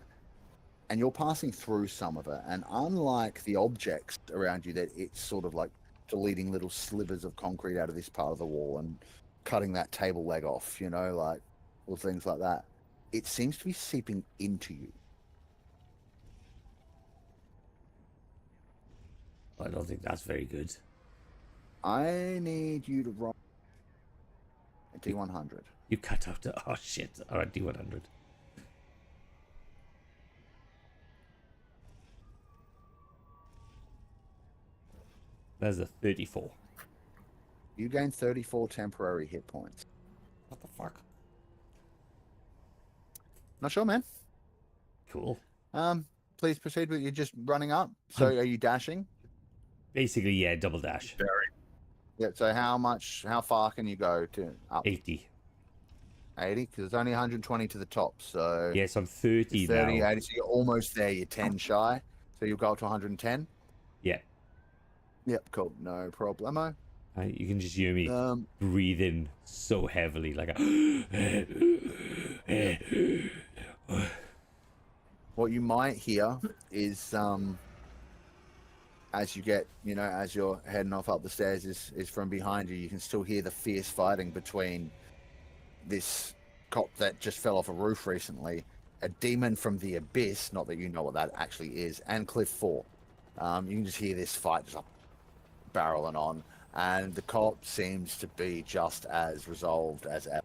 And you're passing through some of it. And unlike the objects around you, that it's sort of like deleting little slivers of concrete out of this part of the wall and cutting that table leg off, you know, like, or things like that. It seems to be seeping into you. I don't think that's very good. I need you to roll a D100. You cut out the... Oh, shit. All right, D100. That's a 34. You gain 34 temporary hit points. What the fuck? Not sure, man. Cool. Please proceed with you just running up. So are you dashing? Basically, yeah, double dash. Very. Yeah, so how far can you go to up? 80. 80? Because it's only 120 to the top, so... Yes, I'm 30 30, now. 80, so you're almost there, you're 10 shy. So you'll go up to 110? Yeah. Yep, cool, no problemo. You can just hear me breathing so heavily, like What you might hear is, as you get, you know, as you're heading off up the stairs, is from behind you, you can still hear the fierce fighting between this cop that just fell off a roof recently, a demon from the abyss, not that you know what that actually is, and Cliff 4. You can just hear this fight just barreling on, and the cop seems to be just as resolved as ever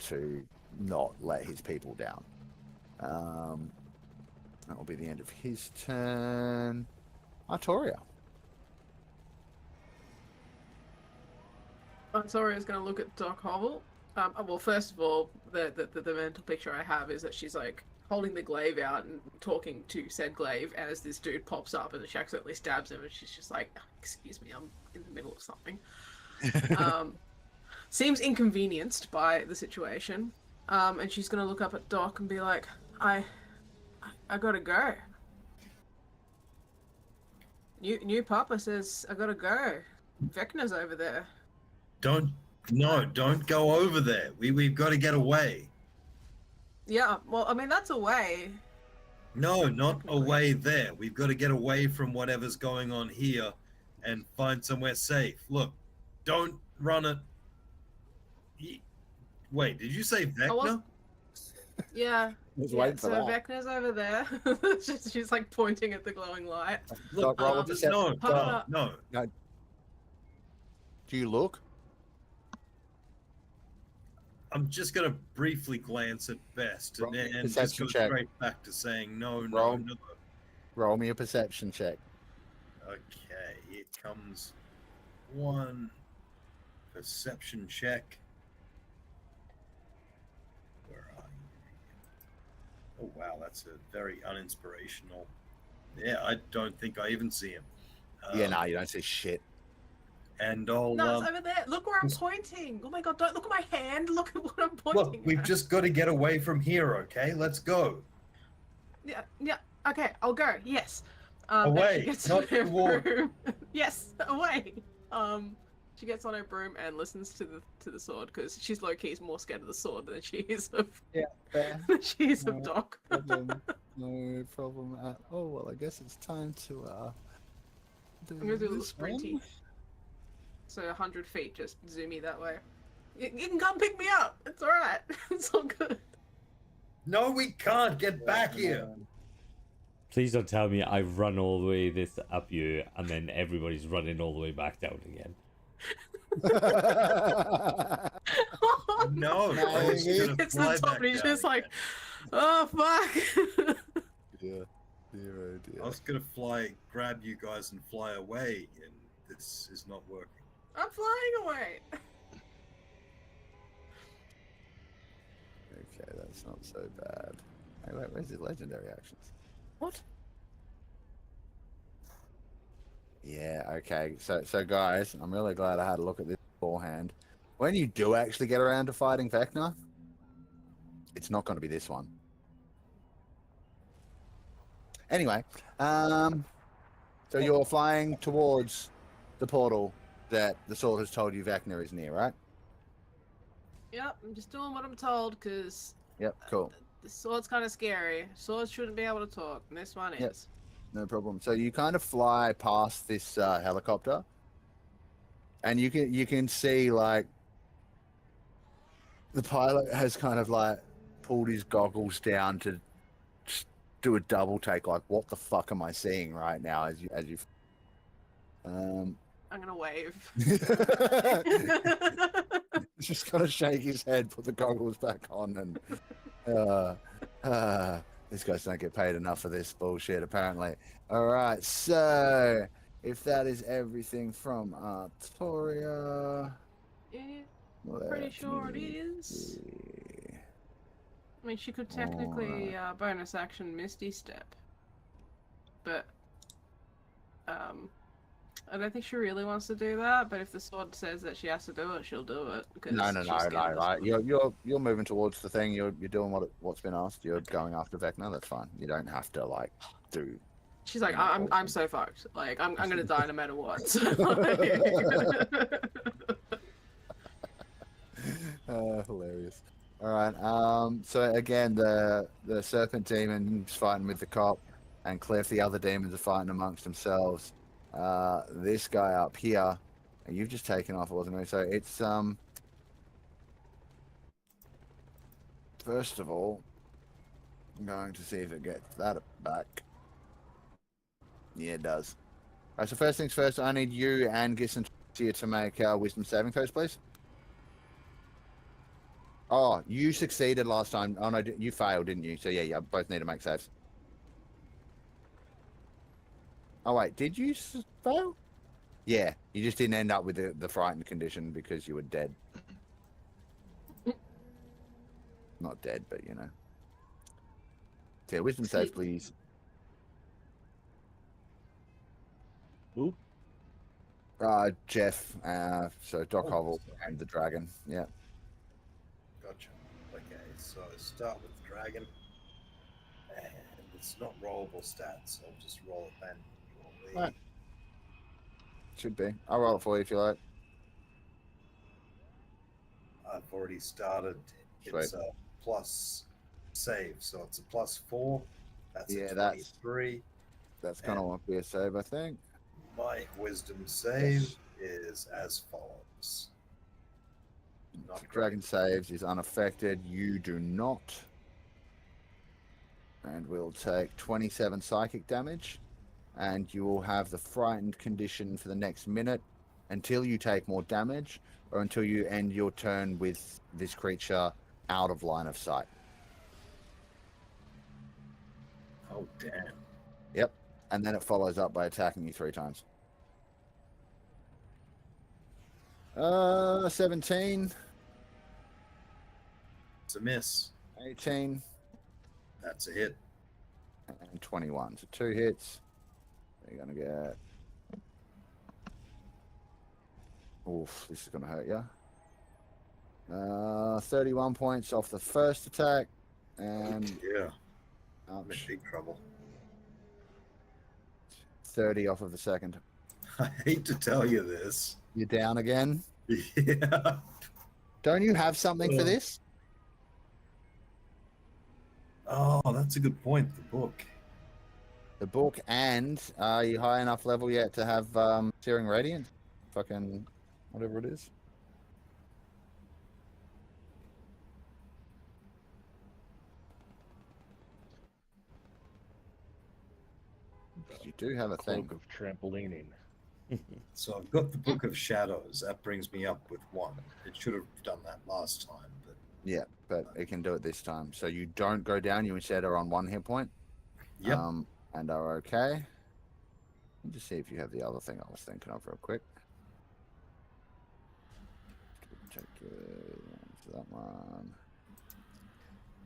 to not let his people down. That will be the end of his turn. Artoria. Artoria is going to look at Doc Hovel. Well, first of all, the mental picture I have is that she's like holding the glaive out and talking to said glaive as this dude pops up and she accidentally stabs him, and she's just like, "Excuse me, I'm in the middle of something." Seems inconvenienced by the situation, and she's gonna look up at Doc and be like, I gotta go. New Papa says I gotta go. Vecna's over there." Don't go over there. We've got to get away. Yeah, well, I mean, that's a way. No, not away there. We've got to get away from whatever's going on here and find somewhere safe. Look, don't run it. Wait, did you say Vecna? Yeah. Was Yeah, waiting for so that. Vecna's over there. she's like pointing at the glowing light. Doc, roll a Um, perception. No. Do you look? I'm just going to briefly glance at Best Roll and a just perception go check. straight back to saying no. Roll me a perception check. Okay, It comes one perception check. Where are you? Oh wow, that's a very uninspirational. Yeah, I don't think I even see him. Yeah, no, you don't see shit. And I'll. No, it's over there. Look where I'm pointing. Oh my god! Don't look at my hand. Look at what I'm pointing. Look, we've at. just got to get away from here, okay? Let's go. Yeah, yeah. Okay, I'll go. Yes. And Away, she gets not on her toward. broom. Yes, away. She gets on her broom and listens to the sword because she's low key more scared of the sword than she is of Fair. than she is No of Doc. No problem at all. Well, I guess it's time to I'm gonna do a little this one. sprinty. So 100 feet, just zoomy that way. You can come pick me up. It's all right. It's all good. No, we can't get back here. Please don't tell me I run all the way this up you, and then everybody's running all the way back down again. No, I was gonna It's fly the top, back and he's down just like, again. oh fuck. Yeah. Dear, oh dear. I was gonna grab you guys and fly away, and this is not working. I'm flying away. Okay, that's not so bad. Hey, wait, where's the legendary actions? What? Yeah, okay. So guys, I'm really glad I had a look at this beforehand. When you do actually get around to fighting Vecna, it's not going to be this one. Anyway, so you're flying towards the portal that the sword has told you Vecna is near, right? Yep, I'm just doing what I'm told because Yep, cool. the sword's kind of scary. Swords shouldn't be able to talk, and this one is. Yep. No problem. So you kind of fly past this helicopter, and you can see like the pilot has kind of like pulled his goggles down to do a double take. Like, what the fuck am I seeing right now? As you. I'm gonna wave. Just gonna shake his head, put the goggles back on, and these guys don't get paid enough for this bullshit, apparently. All right, so if that is everything from Artoria, Yeah, pretty sure it is. I mean, she could technically bonus action Misty Step, but I don't think she really wants to do that. But if the sword says that she has to do it, she'll do it. No. Like, you're moving towards the thing. You're doing what's been asked. You're going after Vecna. That's fine. You don't have to like do. She's like, I'm so fucked. Like, I'm gonna die no matter what. So, Hilarious. All right. So again, the serpent demon's fighting with the cop, and Cliff, the other demons, are fighting amongst themselves. This guy up here, and you've just taken off, wasn't it? So it's first of all, I'm going to see if it gets that back. Yeah, it does. All right. So first things first, I need you and Gisson here to make wisdom saving throws, please. Oh, you succeeded last time. Oh no, you failed, didn't you? So yeah, you both need to make saves. Oh wait, did you fail? Yeah, you just didn't end up with the frightened condition because you were dead. Not dead, but you know. So yeah, wisdom saves, please. Who? Jeff. So Doc Hovel and the dragon. Yeah. Gotcha. Okay, so start with dragon, and it's not rollable stats. So I'll just roll it manually. Right. Should be. I'll roll it for you if you like. I've already started. It's Sweet. a plus save, so it's a +4. That's Yeah, a that's- 23. That's kind of want to be a save, I think. My wisdom save is as follows. Not great. Dragon saves is unaffected. You do not. And we'll take 27 psychic damage. And you will have the frightened condition for the next minute until you take more damage or until you end your turn with this creature out of line of sight. Oh damn! Yep. And then it follows up by attacking you 3 times. 17, It's a miss. 18, That's a hit. and 21. So 2 hits. You're gonna get. Oof, this is gonna hurt you. 31 points off the first attack, and Yeah, I'm in ouch, big trouble. 30 off of the second. I hate to tell you this. You're down again. Yeah. Don't you have something for this? Oh, that's a good point. The book. The book, and are you high enough level yet to have Searing Radiant? Fucking whatever it is. You do have a thing. Cloak of trampolining. So I've got the Book of Shadows. That brings me up with 1. It should have done that last time, but Yeah, but it can do it this time. So you don't go down. You instead are on 1 hit point. yep. And are okay. Let me just see if you have the other thing I was thinking of real quick. Check that one.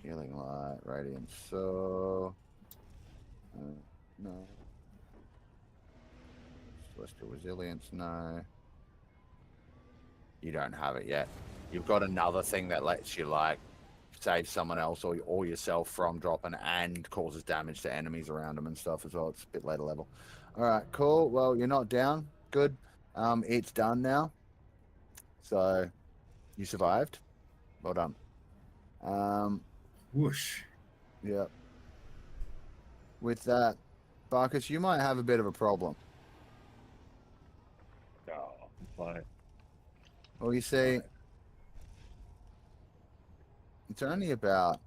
Healing Light, Radiant Soul. No. Celestial Resilience, no. You don't have it yet. You've got another thing that lets you, like, save someone else or yourself from dropping and causes damage to enemies around them and stuff as well. It's a bit later level. All right, cool. Well, you're not down. Good. It's done now. So you survived. Well done. Whoosh. Yeah. With that, Barkus, you might have a bit of a problem. No, I'm fine. Well, you see, it's only about.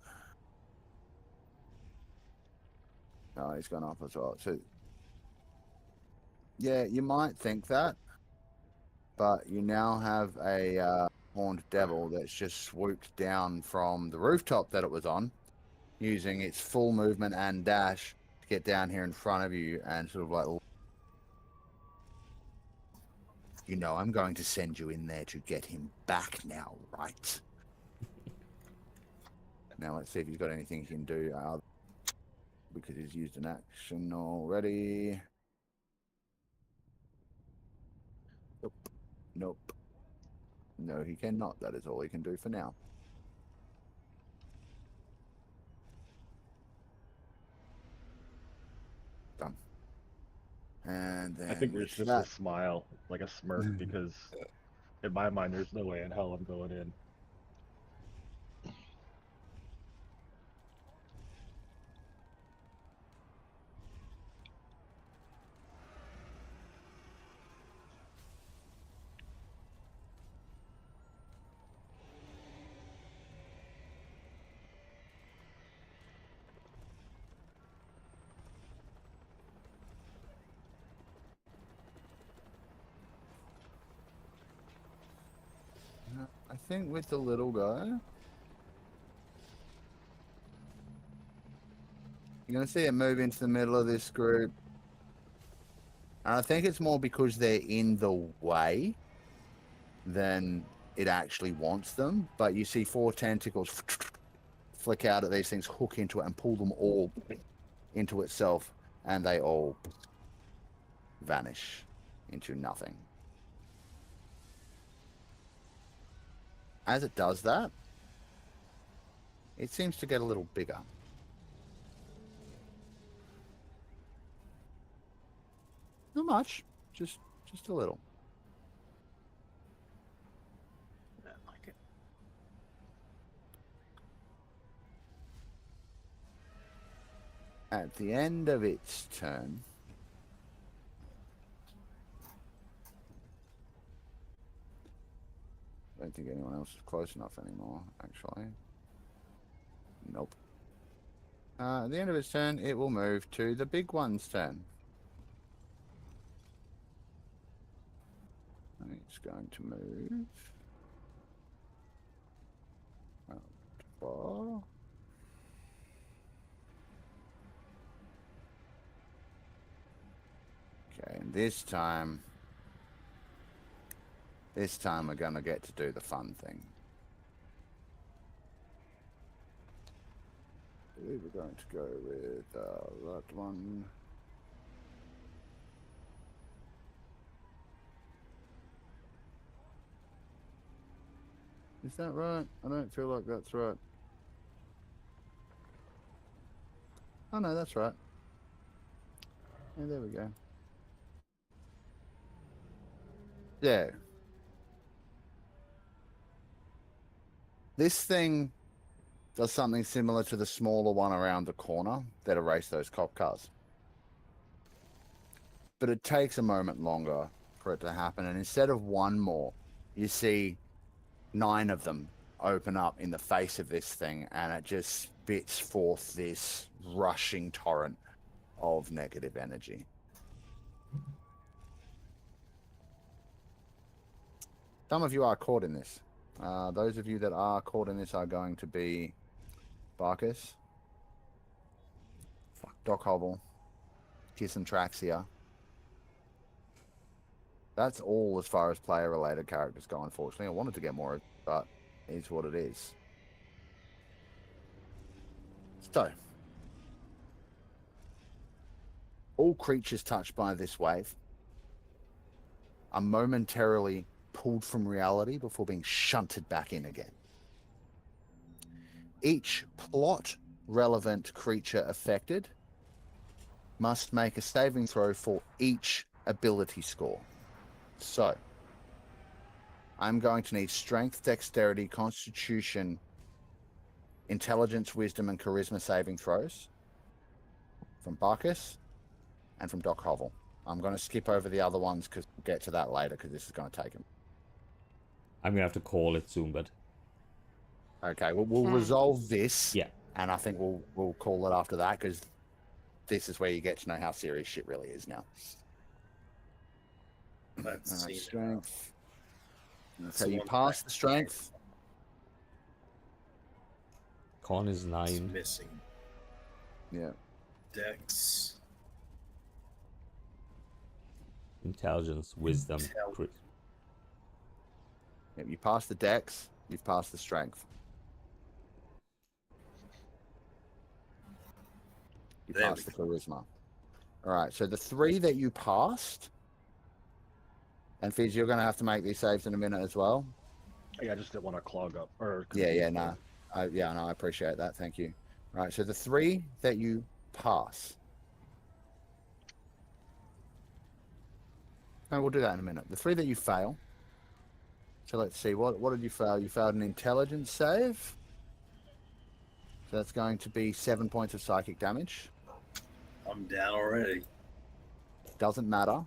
Oh, he's gone up as well. So, yeah, you might think that, but you now have a horned devil that's just swooped down from the rooftop that it was on, using its full movement and dash to get down here in front of you and sort of like, you know, I'm going to send you in there to get him back now, right? Now let's see if he's got anything he can do, because he's used an action already. Nope. Nope. No, he cannot. That is all he can do for now. Done. And then I think it's with just a smile, like a smirk, because in my mind, there's no way in hell I'm going in. I think with the little guy, you're going to see it move into the middle of this group. And I think it's more because they're in the way than it actually wants them. But you see 4 tentacles flick out at these things, hook into it, and pull them all into itself. And they all vanish into nothing. As it does that, it seems to get a little bigger. Not much, just a little. I don't like it. At the end of its turn, I don't think anyone else is close enough anymore, actually. Nope. At the end of its turn, it will move to the big one's turn. And it's going to move. Out far. Okay, and this time This time we're going to get to do the fun thing. I believe we're going to go with that one. Is that right? I don't feel like that's right. Oh no, that's right. Yeah, there we go. Yeah. This thing does something similar to the smaller one around the corner that erased those cop cars. But it takes a moment longer for it to happen. And instead of one more, you see 9 of them open up in the face of this thing, and it just spits forth this rushing torrent of negative energy. Some of you are caught in this. Those of you that are caught in this are going to be Barkus, Doc Hobble, Kiss and Traxia. That's all as far as player-related characters go, unfortunately. I wanted to get more, but it's what it is. So, all creatures touched by this wave are momentarily pulled from reality before being shunted back in again. Each plot-relevant creature affected must make a saving throw for each ability score. So, I'm going to need Strength, Dexterity, Constitution, Intelligence, Wisdom, and Charisma saving throws from Barkus and from Doc Hovel. I'm going to skip over the other ones because we'll get to that later because this is going to take them. I'm going to have to call it soon, but... Okay, we'll resolve this. Yeah. And I think we'll call it after that because this is where you get to know how serious shit really is now. Let's see. Strength. That's Okay, the you one pass that- the strength. Con is It's 9. missing. Yeah. Dex. Intelligence, Wisdom, Charisma. Yep, you pass the dex, you've passed the strength. You There passed we the charisma. All right, so the 3 that you passed, and Fizz, you're going to have to make these saves in a minute as well. Yeah, I just didn't want to clog up. Or Yeah, no. I appreciate that. Thank you. All right, so the 3 that you pass. No, we'll do that in a minute. The 3 that you fail. So let's see, what did you fail? You failed an intelligence save. So that's going to be 7 points of psychic damage. I'm down already. Doesn't matter.